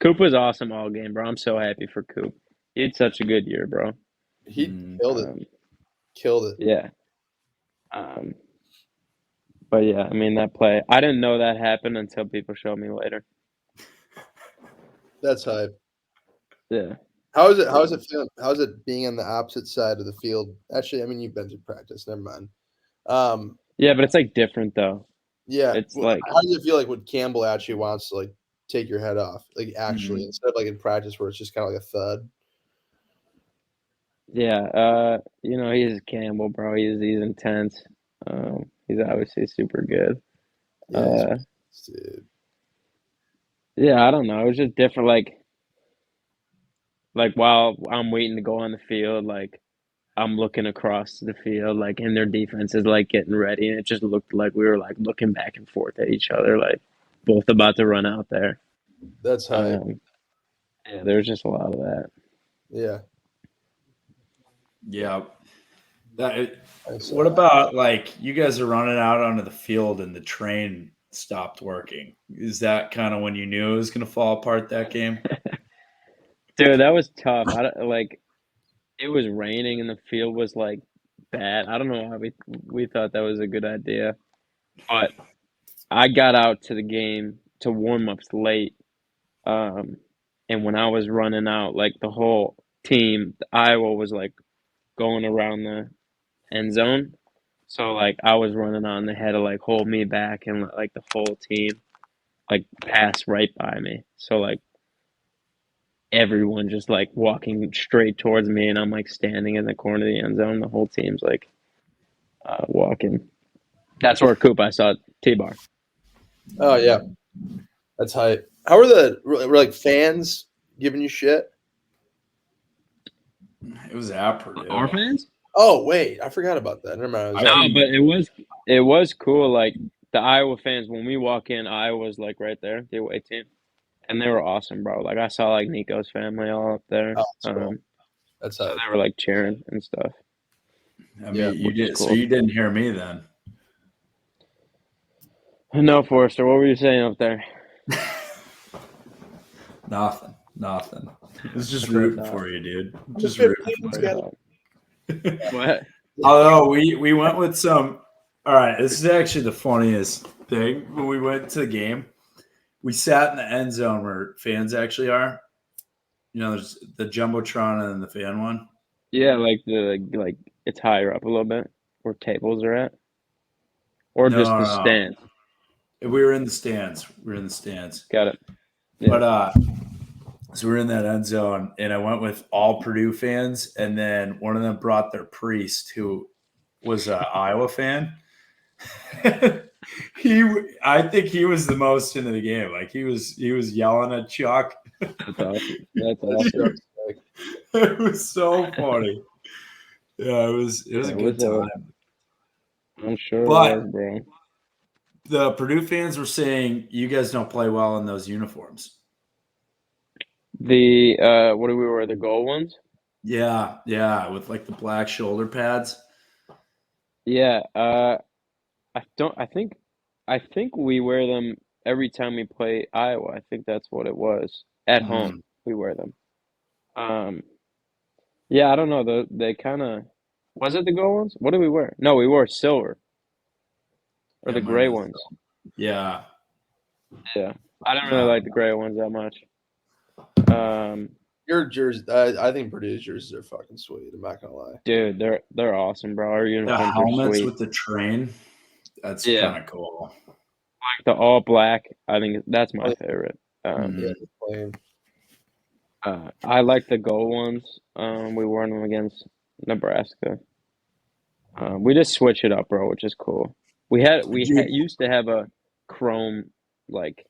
C: Coop was awesome all game, bro. I'm so happy for Coop. He had such a good year, bro.
B: He killed it.
C: Um,
B: Killed it.
C: yeah. But yeah, I mean that play. I didn't know that happened until people showed me later.
B: That's hype.
C: Yeah.
B: How is it? How is it feeling? How is it being on the opposite side of the field? Actually, I mean, you've been to practice. Never mind.
C: Yeah, but it's like different though.
B: Yeah.
C: It's
B: Well,
C: like
B: how does it feel like when Campbell actually wants to like take your head off? Like actually,
A: Mhm.
B: instead of like in practice where it's just kind of like a thud.
C: yeah, he's Campbell, bro. He's intense. He's obviously super good.
B: Yeah,
C: Uh,
B: dude.
C: yeah, I don't know. It was just different. Like while I'm waiting to go on the field, like I'm looking across the field, like and their defense is like getting ready, and it just looked like we were like looking back and forth at each other, like both about to run out there.
B: That's hype.
C: Yeah, there's just a lot of that.
B: Yeah.
A: Yeah. That,
B: I saw
A: what
B: that.
A: about like you guys are running out onto the field and the train stopped working? Is that kind of when you knew it was going to fall apart that game?
C: Dude, that was tough. I don't, like it was raining and the field was like bad. I don't know why we thought that was a good idea, but I got out to the game to warm ups late. Um, and when I was running out, like the whole team, Iowa was like going around the end zone. So like I was running on, they had to like hold me back and like the whole team like pass right by me. So like everyone just like walking straight towards me, and I'm like standing in the corner of the end zone. The whole team's like walking. That's where Coop I saw T-Bar.
B: Oh yeah, that's hype. How are were like fans giving you shit?
A: It was at Purdue.
C: Our fans?
B: Oh wait, I forgot about that. Never mind.
C: No, but it was cool. Like the Iowa fans, when we walk in, Iowa's like right there, the away team, and they were awesome, bro. Like I saw like Nico's family all up there.
B: Oh, that's cool. That's
C: So
B: hype.
C: they were like cheering and stuff.
A: I mean,
B: Yeah,
A: you
C: which is
A: did.
C: cool.
A: So you didn't hear me then.
C: No, Forrester, what were you saying up there?
A: Nothing. It was just
C: That's what I
A: rooting
C: thought.
A: for you, dude. Just rooting for you.
C: What?
A: Although we went with some. All right, this is actually the funniest thing. When we went to the game, we sat in the end zone where fans actually are. You know, there's the jumbotron and the fan one.
C: Yeah, like like it's higher up a little bit where tables are at, or
A: No,
C: just the
A: no,
C: stand.
A: no. We were in the stands.
C: Got it. Yeah.
A: But so we're in that end zone, and I went with all Purdue fans, and then one of them brought their priest, who was an Iowa fan. I think he was the most into the game. Like he was yelling at Chuck.
C: That's awesome. That's awesome.
A: It was so funny. Yeah, it was a good time.
C: I'm sure
A: But
C: it was, bro.
A: the Purdue fans were saying you guys don't play well in those uniforms.
C: The what do we wear? The gold ones?
A: Yeah, with like the black shoulder pads.
C: Yeah. I don't. I think we wear them every time we play Iowa. I think that's what it was. At home, we wear them. Yeah, I don't know. They kind of was it the gold ones? What did we wear? No, we wore silver or the gray ones.
A: Yeah.
C: Yeah, I don't really like the gray ones that much.
B: Your jersey, I think Purdue's jerseys are fucking sweet. I'm not gonna lie.
C: Dude, they're awesome, bro. Our
A: The
C: uniforms are
A: helmets
C: sweet.
A: with the train. That's
C: Yeah.
A: kind of cool.
C: Like the all black, I think that's my favorite.
B: Yeah, plain.
C: I like the gold ones. We wore them against Nebraska. We just switch it up, bro, which is cool. We used to have a chrome like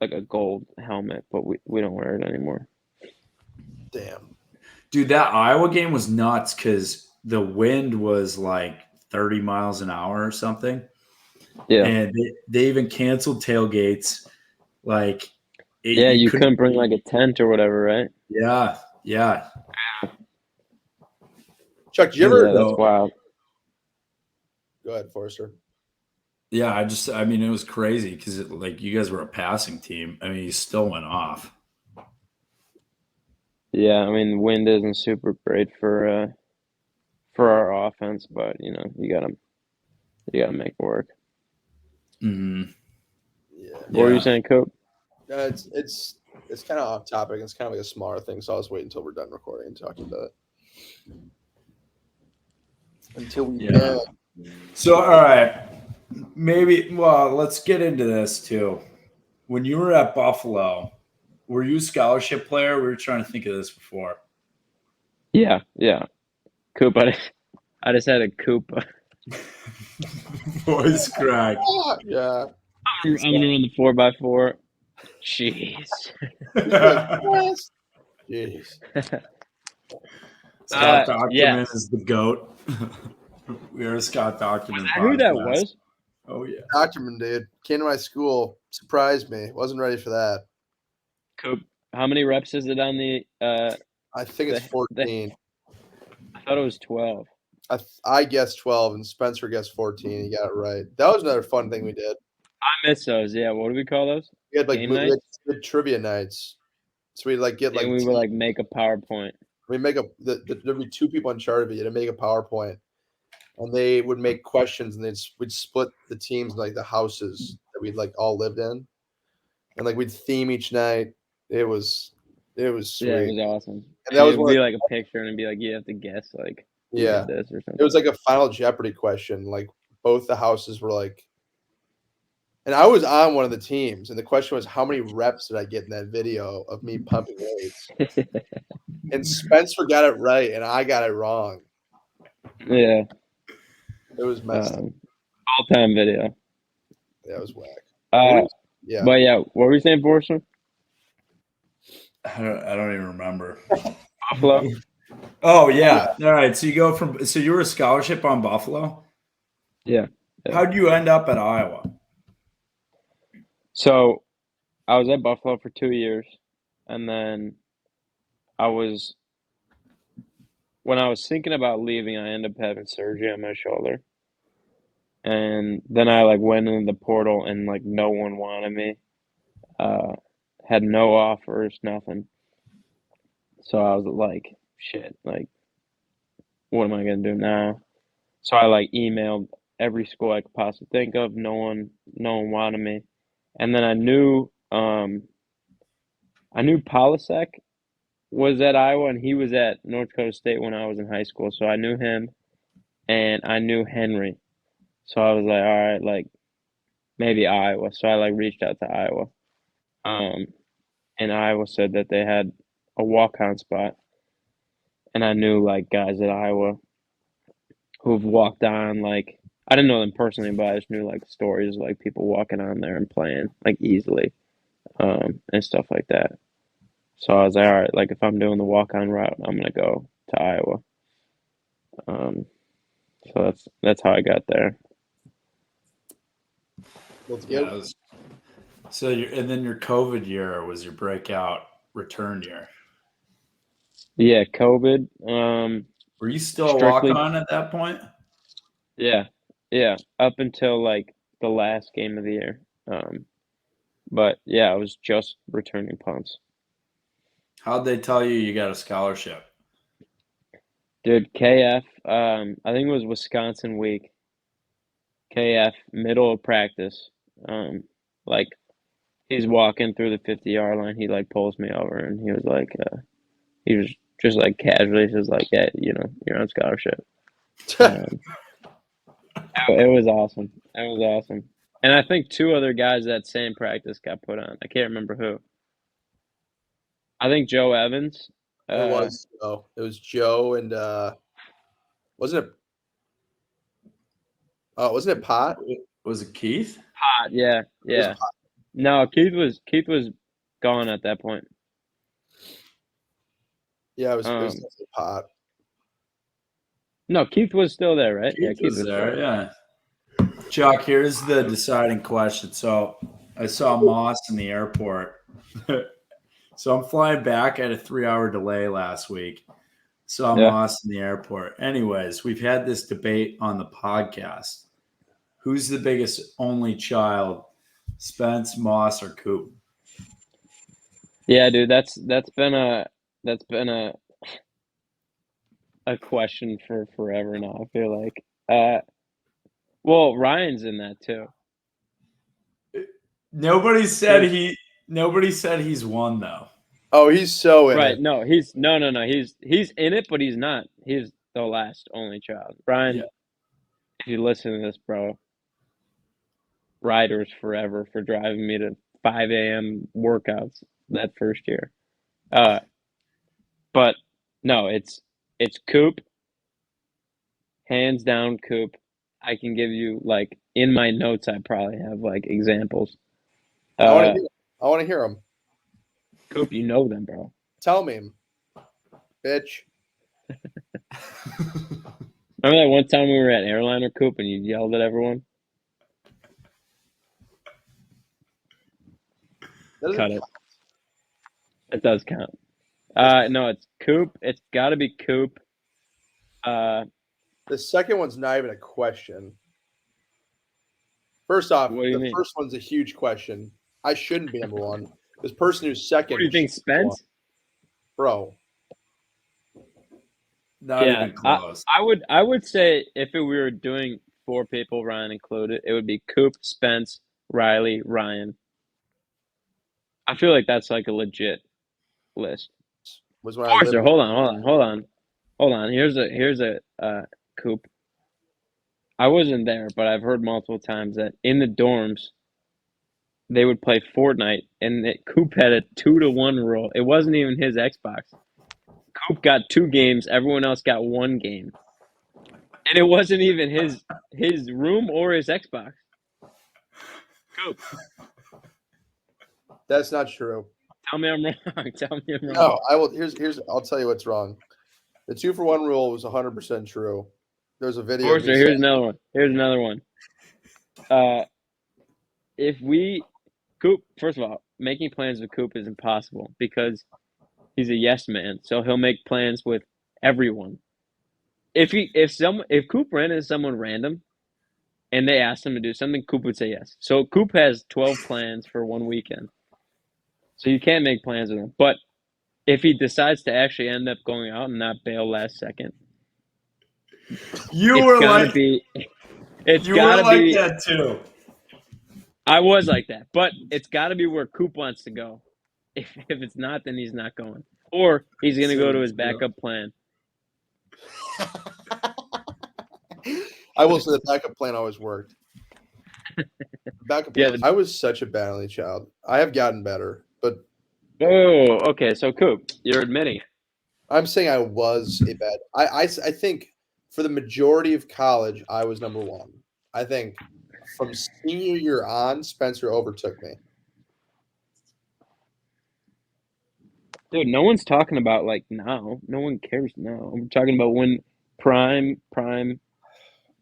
C: a gold helmet, but we don't wear it anymore.
B: Damn.
A: Dude, that Iowa game was nuts because the wind was like 30 miles an hour or something.
C: Yeah.
A: And they even canceled tailgates. Like,
C: you couldn't bring like a tent or whatever, right?
A: Yeah. Yeah.
B: Chuck, did you ever?
C: Yeah, that's wild.
B: Go ahead, Forrester.
A: Yeah, I mean, it was crazy because like you guys were a passing team. I mean, you still went off.
C: Yeah, I mean, wind isn't super great for our offense, but you gotta make it work.
A: Mm-hmm.
B: Yeah.
C: What were you saying, Coop?
B: It's kind of off topic. It's kind of like a smaller thing, so I'll just wait until we're done recording and talking about it. Until we can.
A: So, all right, let's get into this too. When you were at Buffalo, were you a scholarship player? We were trying to think of this before.
C: Yeah. Coop, I just had a Coop.
A: Voice crack.
B: Yeah.
C: I'm gonna run the 4x4. Jeez.
B: Jeez.
A: Scott Document
C: yes.
A: is the GOAT. We are a Scott Document.
C: Who that was?
A: Oh yeah.
B: Document, dude. Came to my school, surprised me. Wasn't ready for that.
C: Coop, how many reps is it on the?
B: I think it's 14.
C: I thought it was 12.
B: I guessed 12, and Spencer guessed 14. He got it right. That was another fun thing we did.
C: I miss those. Yeah, what do we call those?
B: We had
C: Game
B: we
C: nights?
B: had trivia nights. So we'd get
C: and we would make a PowerPoint.
B: We make there'd be two people in charge of it. You'd make a PowerPoint, and they would make questions, and we'd split the teams in the houses that we'd all lived in, and we'd theme each night. It was sweet.
C: Yeah, it was awesome.
B: And that was
C: be like a picture, and it'd be like you have to guess who did this or something.
B: It was like a Final Jeopardy question. Both the houses were and I was on one of the teams, and the question was, how many reps did I get in that video of me pumping weights? And Spencer got it right, and I got it wrong.
C: Yeah.
B: It was messed up.
C: All-time video.
B: Yeah, it was whack.
C: Yeah. But yeah, what were you saying, Forrester?
A: I don't even remember.
C: Buffalo?
A: Oh, yeah. All right. So you were a scholarship on Buffalo?
C: Yeah.
A: How'd you end up at Iowa?
C: So I was at Buffalo for 2 years, and then when I was thinking about leaving, I ended up having surgery on my shoulder. And then I went into the portal and no one wanted me. Had no offers, nothing. So I was like, shit, what am I gonna do now? So I emailed every school I could possibly think of. No one wanted me. And then I knew Polisek was at Iowa, and he was at North Dakota State when I was in high school. So I knew him, and I knew Henry. So I was like, all right, maybe Iowa. So I reached out to Iowa. And Iowa said that they had a walk-on spot. And I knew guys at Iowa who've walked on I didn't know them personally, but I just knew stories of people walking on there and playing easily, and stuff like that. So I was like, all right, if I'm doing the walk-on route, I'm gonna go to Iowa. So that's how I got there.
A: So and then your COVID year was your breakout return year.
C: Yeah, COVID.
A: Were you still a walk-on at that point?
C: Yeah, up until the last game of the year. But yeah, I was just returning punts.
A: How'd they tell you got a scholarship?
C: Dude, KF, I think it was Wisconsin week. KF, middle of practice. Like he's walking through the 50-yard line. He like pulls me over and he was like, he was just like casually just like, yeah, you're on scholarship. It was awesome. It was awesome. And I think two other guys that same practice got put on. I can't remember who. I think Joe Evans.
B: It was Joe and wasn't it Pot?
A: Was it Keith?
C: Pot, yeah. No, Keith was gone at that point.
B: Yeah, it was definitely Pot.
C: No, Keith was still there, right?
A: Keith was there, yeah. Chuck, here's the deciding question. So I saw Moss in the airport. So I'm flying back at a 3-hour delay last week. Saw Moss in the airport. Anyways, we've had this debate on the podcast. Who's the biggest only child, Spence, Moss, or Coop?
C: Yeah, dude, that's been a question for forever now. I feel like. Well, Ryan's in that too.
A: Nobody said he's won though.
B: Oh, he's so in it.
C: Right? No, he's no. He's in it, but he's not. He's the last only child. Ryan, if you listen to this, bro, riders forever for driving me to 5 a.m. workouts that first year. But no, it's Coop. Hands down, Coop. I can give you like in my notes. I probably have like examples.
B: I want to hear them.
C: Coop, you know them, bro.
B: Tell me, bitch.
C: Remember that one time we were at Airliner, Coop, and you yelled at everyone? Cut it. It does count. No, it's Coop. It's got to be Coop.
B: The second one's not even a question. First off, the first one's a huge question. I shouldn't be number one. This person who's second.
C: What do you think, Spence?
B: Bro.
A: Not even close.
C: I would say if we were doing 4 people, Ryan included, it would be Coop, Spence, Riley, Ryan. I feel like that's like a legit list. Forster, hold on. Here's a Coop. I wasn't there, but I've heard multiple times that in the dorms they would play Fortnite, and Coop had a 2-to-1 rule. It wasn't even his Xbox. Coop got 2 games. Everyone else got 1 game, and it wasn't even his room or his Xbox. Coop.
B: That's not true.
C: Tell me I'm wrong.
B: No, I will. Here's. I'll tell you what's wrong. The 2-for-1 rule was 100% true. There's a video.
C: Forster, here's another one. If Coop, first of all, making plans with Coop is impossible because he's a yes man. So he'll make plans with everyone. If Coop ran into someone random and they asked him to do something, Coop would say yes. So Coop has 12 plans for one weekend. So you can't make plans with him. But if he decides to actually end up going out and not bail last second,
A: you were like
C: that
A: too.
C: I was like that, but it's got to be where Coop wants to go. If it's not, then he's not going, or he's going to go to his backup plan.
B: I will say the backup plan always worked. Backup plan. I was such a bad only child. I have gotten better, but
C: okay. So Coop, you're admitting it.
B: I'm saying I was a bad. I think for the majority of college, I was number one. I think from senior year on, Spencer overtook me.
C: Dude, no one's talking about like now. No one cares now. I'm talking about when prime.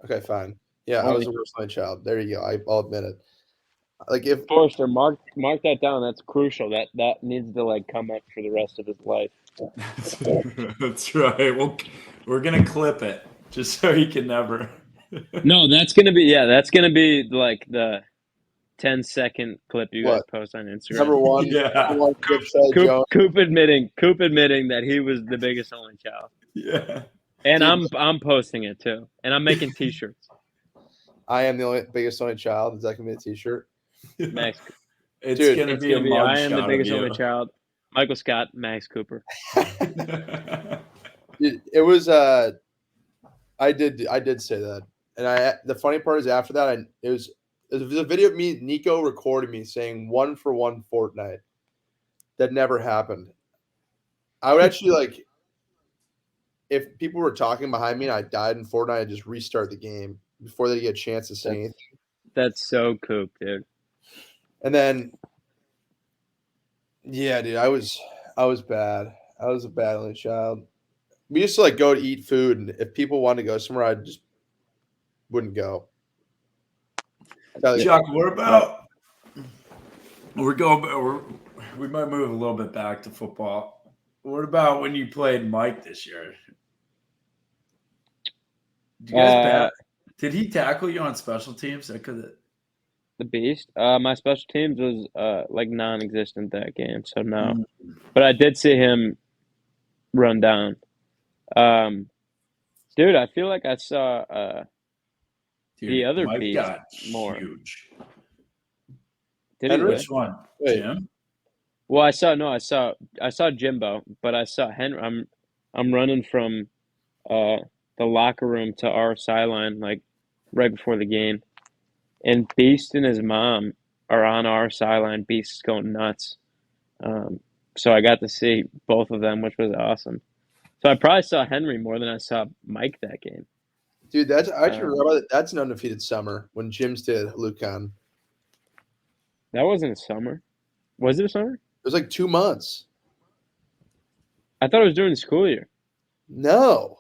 B: Okay, fine. Yeah, I was a worst only child. There you go. I'll admit it. Like if
C: Forster, mark that down. That's crucial. That needs to like come up for the rest of his life.
A: That's right. We're gonna clip it just so he can never.
C: No, that's gonna be like the 10-second clip you guys
B: What?
C: post on Instagram.
B: Number one.
A: Yeah.
B: Number one Dipset Jones.
C: Coop admitting that he was the biggest only child.
A: Yeah.
C: And
B: Dude.
C: I'm posting it too. And I'm making t-shirts.
B: I am the biggest only child. Is that gonna be a T-shirt?
C: Max,
A: It's
B: Dude,
A: gonna
C: it's
A: be a
C: gonna be
A: mug
C: I am the
A: shot
C: biggest
A: of
C: only
A: you.
C: child. Michael Scott, Max Cooper.
B: Dude, it was I did say that, and the funny part is after that it was a video of me. Nico recorded me saying 1-for-1 Fortnite. That never happened. I would actually like if people were talking behind me and I died in Fortnite, I'd just restart the game before they get a chance to say anything.
C: That's so Coop, dude.
B: And then, yeah, dude, I was bad. I was a bad only child. We used to like go to eat food, and if people wanted to go somewhere, I just wouldn't go.
A: Chuck, what about we might move a little bit back to football. What about when you played Mike this year? Did you guys did he tackle you on special teams?
C: The beast. My special teams was like non-existent that game, so no. But I did see him run down. Dude, I feel like I saw the other
A: Mike
C: beast
A: got
C: more.
A: huge.
C: Did he really?
A: Which one?
B: Wait.
A: Jim?
C: Well, I saw Jimbo, but I saw Henry. I'm running from the locker room to our sideline like right before the game, and Beast and his mom are on our sideline. Beast is going nuts. So I got to see both of them, which was awesome. So I probably saw Henry more than I saw Mike that game.
B: Dude, I actually remember that. That's an undefeated summer when Jim's did Lucan.
C: That wasn't a summer. Was it a summer?
B: It was like 2 months.
C: I thought it was during the school year.
B: No,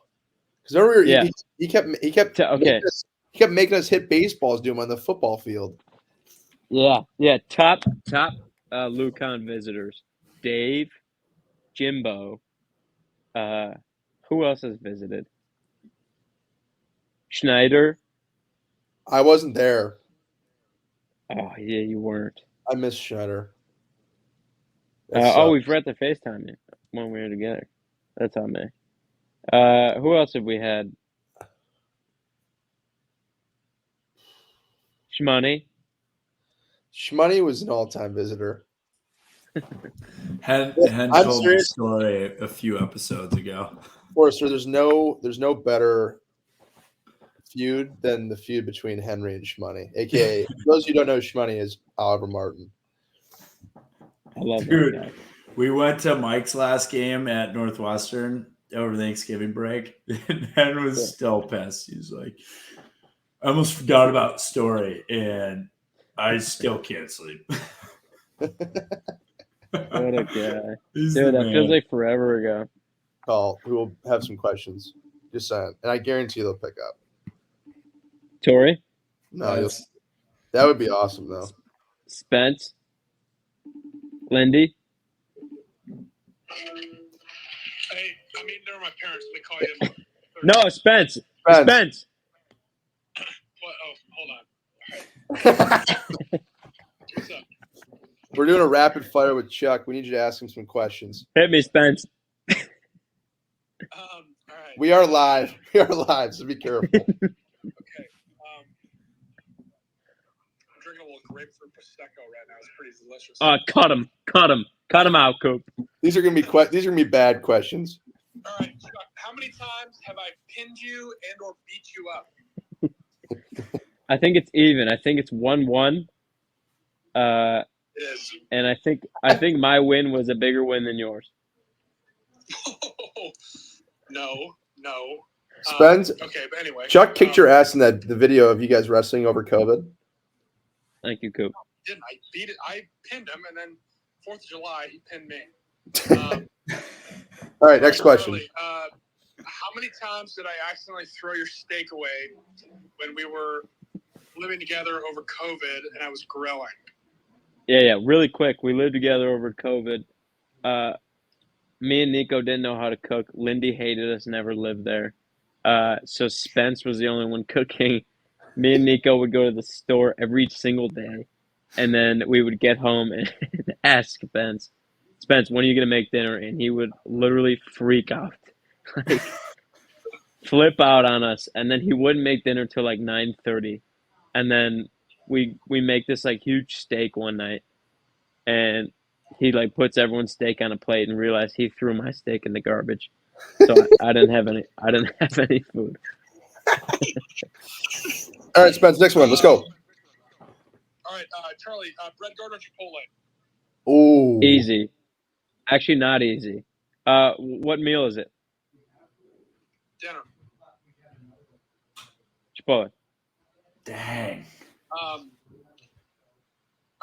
B: because remember
C: Yeah.
B: he kept
C: Okay.
B: he kept making us hit baseballs to him on the football field.
C: Yeah. Top Lucan visitors: Dave, Jimbo. Who else has visited? Schneider.
B: I wasn't there.
C: Oh yeah, you weren't.
B: I miss Schneider.
C: We forgot to FaceTime you when we were together. That's on me. Who else have we had? Shmoney.
B: Shmoney was an all-time visitor.
A: Hen
B: I'm
A: told the
B: serious.
A: story a few episodes ago.
B: Of course, so there's no better feud than the feud between Henry and Shmoney, aka for those of you who don't know, Shmoney is Oliver Martin.
C: I love
A: Dude,
C: that guy.
A: we went to Mike's last game at Northwestern over Thanksgiving break, and Hen was still pissed. He's like, I almost forgot about the story, and I still can't sleep.
C: What a guy.
A: He's
C: Dude,
A: the
C: that feels
A: man.
C: like forever ago.
B: Call who will have some questions. Just saying, and I guarantee they'll pick up.
C: Tori?
B: No, that would be awesome though.
C: Spence? Lindy?
D: Hey, I mean, they're my parents. They call you.
C: No, Spence.
B: Spence.
C: Spence.
D: What? Oh, hold on. What's up?
B: We're doing a rapid fire with Chuck. We need you to ask him some questions.
C: Hit me, Spence.
D: All right.
B: We are live. We are live, so be careful.
D: Okay. I'm drinking a little grapefruit prosecco right now. It's pretty delicious.
C: Cut him. Cut him out, Coop.
B: These are gonna be bad questions.
D: All right, Chuck. How many times have I pinned you and/or beat you up?
C: I think it's even. I think it's 1-1.
D: It is.
C: And I think my win was a bigger win than yours.
D: No.
B: Spence,
D: Okay, but anyway.
B: Chuck kicked your ass in the video of you guys wrestling over COVID.
C: Thank you, Coop.
D: Didn't I beat it? I pinned him, and then 4th of July, he pinned me.
B: All right, next question.
D: Really, how many times did I accidentally throw your steak away when we were living together over COVID and I was grilling?
C: Yeah. Really quick. We lived together over COVID. Me and Nico didn't know how to cook. Lindy hated us, never lived there. So Spence was the only one cooking. Me and Nico would go to the store every single day. And then we would get home and ask Spence, when are you going to make dinner? And he would literally freak out, like flip out on us. And then he wouldn't make dinner till like 9:30. And then we make this like huge steak one night. And he like puts everyone's steak on a plate and realized he threw my steak in the garbage. So I didn't have any food.
B: All right, Spence, next one. Let's go.
D: All right, Charlie, bread garden or Chipotle?
B: Oh,
C: Easy. Actually, not easy. What meal is it?
D: Dinner.
C: Chipotle.
A: Dang.
D: All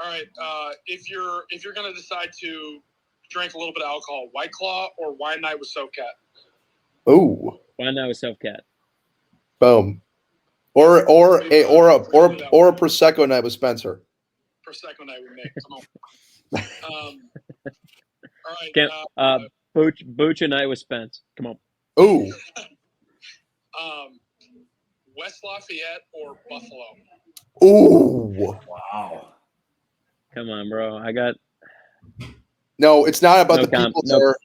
D: right, if you're gonna decide to drink a little bit of alcohol, White Claw or Wine Night with Soapcat?
B: oh,
C: Why not with Self-Cat?
B: boom. Or a prosecco night with Spencer.
D: Prosecco night with me. Come on. All right.
C: Can't, Booch and night with Spence. Come on.
B: Ooh,
D: West Lafayette or Buffalo?
B: ooh.
A: Wow.
C: Come on, bro. I got
B: No, it's not about
C: No
B: the
C: com-
B: people
C: no-
B: there.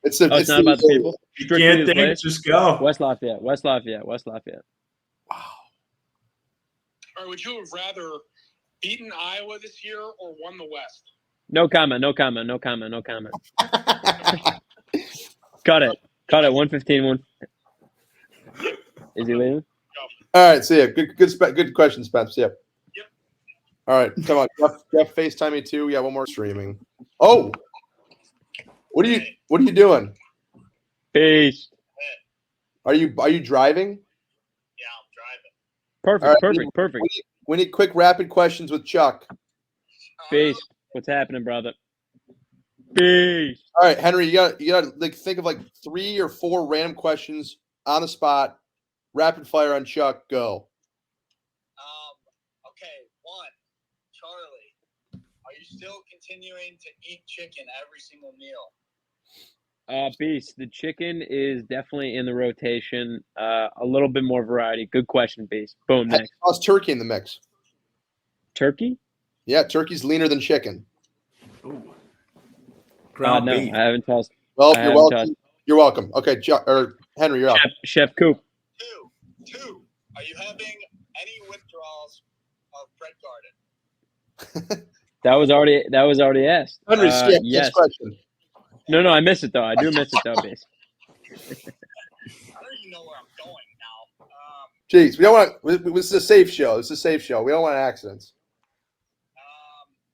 B: It's
C: it's not about the people.
A: You
C: Strictly
A: can't
C: the
A: think,
C: place.
A: just go.
C: West Lafayette.
B: Wow.
D: Or would you have rather beaten Iowa this year or won the West?
C: No comment. Cut it. 115. Is he leaving?
B: All right, see ya. Good question, Spence. See ya.
D: Yep.
B: All right, come on. Jeff FaceTime me too. Yeah, one more streaming. Oh, what are you doing?
C: Peace.
B: Are you driving?
D: Yeah, I'm driving.
C: Perfect.
B: We need quick, rapid questions with Chuck.
C: Peace. What's happening, brother? Peace.
B: All right, Henry, you got like think of like 3 or 4 random questions on the spot. Rapid fire on Chuck. Go.
E: Okay, 1, Charlie, are you still continuing to eat chicken every single meal?
C: Beast. The chicken is definitely in the rotation. A little bit more variety. Good question, Beast. Boom, next.
B: How's turkey in the mix?
C: Turkey?
B: Yeah, turkey's leaner than chicken.
A: Ooh. Ground
C: No,
A: beef.
C: I haven't tossed.
B: Well,
C: I
B: you're
C: haven't
B: welcome.
C: touched.
B: You're welcome. Okay, Chuck or Henry, you're up.
C: Chef Coop.
E: 2, are you having any withdrawals of bread garden?
C: That was already asked.
B: Henry, skip
C: yes.
B: next question.
C: No, I miss it though. I do miss it though, Beast.
E: I don't even know where I'm going now.
B: Jeez, we don't want. This is a safe show. We don't want accidents.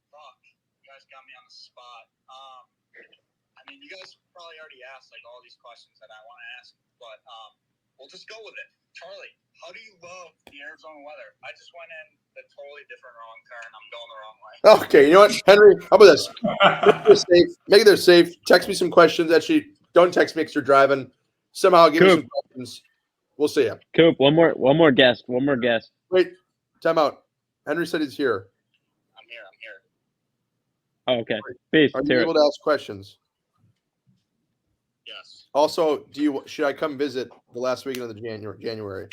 E: Fuck, you guys got me on the spot. I mean, you guys probably already asked like all these questions that I want to ask, but we'll just go with it. Charlie, how do you love the Arizona weather? I just went in the totally different wrong turn. I'm going the wrong way.
B: Okay, you know what, Henry? How about this? Make it safe. Text me some questions. Actually, don't text me because you're driving. Somehow give me some questions. We'll see you.
C: Coop, one more guest.
B: Wait, time out. Henry said he's here.
E: I'm here.
C: Oh, okay. Beast.
B: Are you able to ask questions?
E: Yes.
B: Also, should I come visit the last weekend of the January?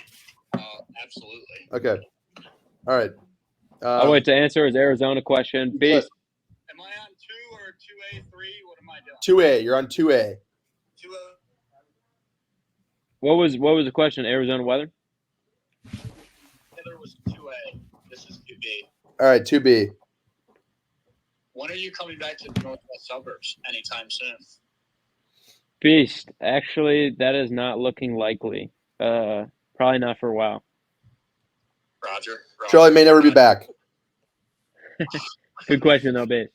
E: Absolutely.
B: Okay. All right.
C: I'll wait to answer his Arizona question. Beast.
E: Am I on 2 or 2A, 3? What am I doing?
B: 2A. You're on 2A.
E: 2A.
C: What was the question? Arizona weather?
E: There was 2A. This is 2B.
B: All right, 2B.
E: When are you coming back to the northwest suburbs? Anytime soon?
C: Beast. Actually, that is not looking likely. Probably not for a while.
E: Roger.
B: Charlie may never be back.
C: Good question, though, Beast.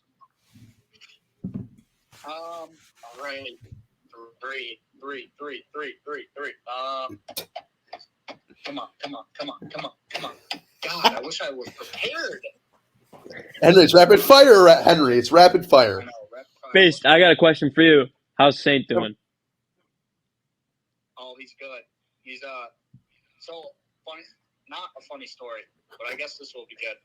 E: All right. 3. Come on. God, I wish I was prepared.
B: Henry, it's rapid fire. Henry, it's rapid fire.
E: I know, rapid fire.
C: Beast, I got a question for you. How's Saint doing?
E: Oh, he's good. He's so funny. Not a funny story, but I guess this will be good.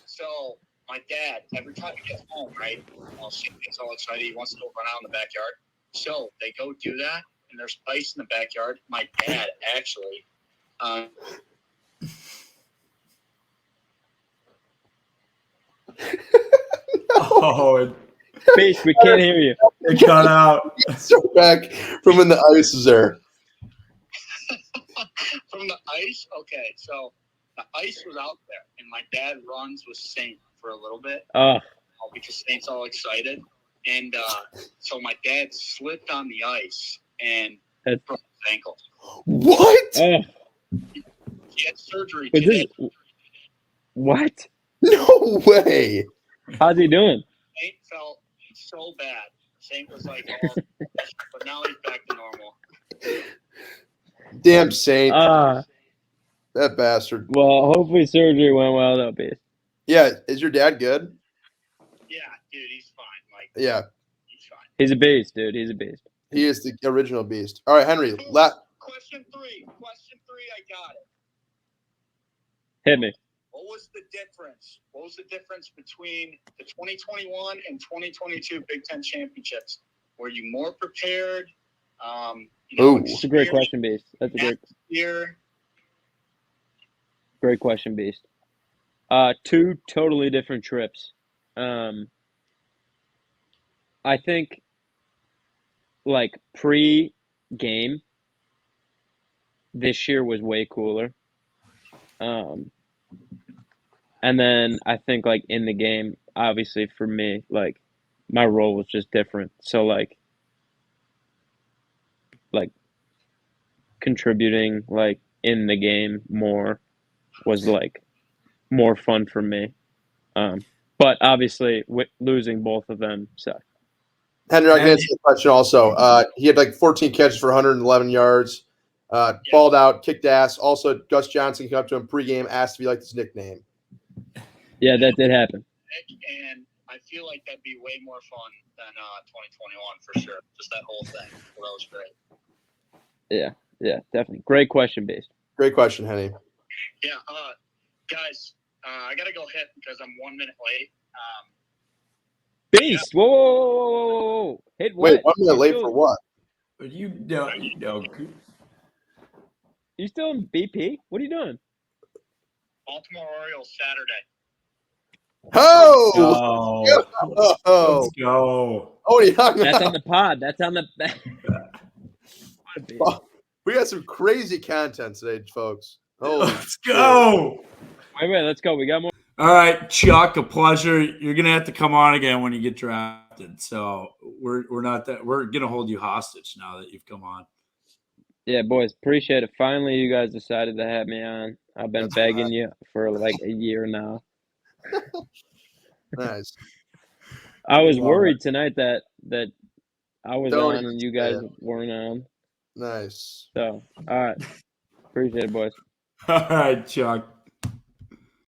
E: So my dad, every time he gets home, right? He gets all excited. He wants to go run out in the backyard. So they go do that, and there's ice in the backyard. My dad actually.
A: Oh,
C: Beast, we can't hear you.
A: it cut out.
B: So back from when the ice was there.
E: From the ice? Okay, so the ice was out there, and my dad runs with Saint for a little bit because Saint's all excited. And so my dad slipped on the ice and broke his ankle.
B: What?
C: Oh,
E: He had surgery
C: was
E: today.
C: this, what?
B: No way.
C: How's he doing?
E: Saint felt so bad. Saint was like, oh, but now he's back to normal.
B: Damn Saint.
C: That
B: bastard.
C: Well, hopefully surgery went well, though, Beast.
B: Yeah. Is your dad good?
E: Yeah, dude, he's fine. Like,
B: Yeah.
E: he's fine.
C: He's a beast, dude. He's a beast.
B: He is the original beast. All right, Henry.
E: Question three. I got it.
C: Hit me.
E: What was the difference? What was the difference between the 2021 and 2022 Big Ten championships? Were you more prepared?
C: That's a great question, Beast. That's a great
E: year.
C: Great question, Beast. Two totally different trips. I think, like, pre-game, this year was way cooler. And then I think, like, in the game, obviously for me, like, my role was just different. So, like contributing, like, in the game more was, like, more fun for me. But obviously, losing both of them sucked.
B: Henry, I can answer the question also. He had like 14 catches for 111 yards, balled out, kicked ass. Also, Gus Johnson came up to him pregame, asked if he liked his nickname.
C: Yeah, that did happen.
E: And I feel like that'd be way more fun than 2021 for sure. Just that whole thing. So that was great.
C: Yeah, definitely. Great question, Beast.
B: Great question, Henry.
E: Yeah, guys, I gotta go hit because I'm 1 minute late.
C: Beast, whoa. Hit what?
B: Wait, 1 minute late for what?
A: You know.
C: You still in BP? What are you doing?
E: Baltimore Orioles Saturday.
B: Oh!
A: Let's go.
B: Oh, he hung
C: That's
B: up.
C: on the pod. That's on the.
B: We got some crazy content today, folks.
A: Let's go.
C: Wait, let's go. We got more.
A: All right, Chuck, a pleasure. You're gonna have to come on again when you get drafted. So we're gonna hold you hostage now that you've come on.
C: Yeah, boys, appreciate it. Finally, you guys decided to have me on. I've been begging you for like a year now.
B: Nice.
C: I was worried tonight that I was
B: Don't
C: on and you guys weren't on.
B: Nice.
C: So, all right. Appreciate it, boys.
A: All right, Chuck.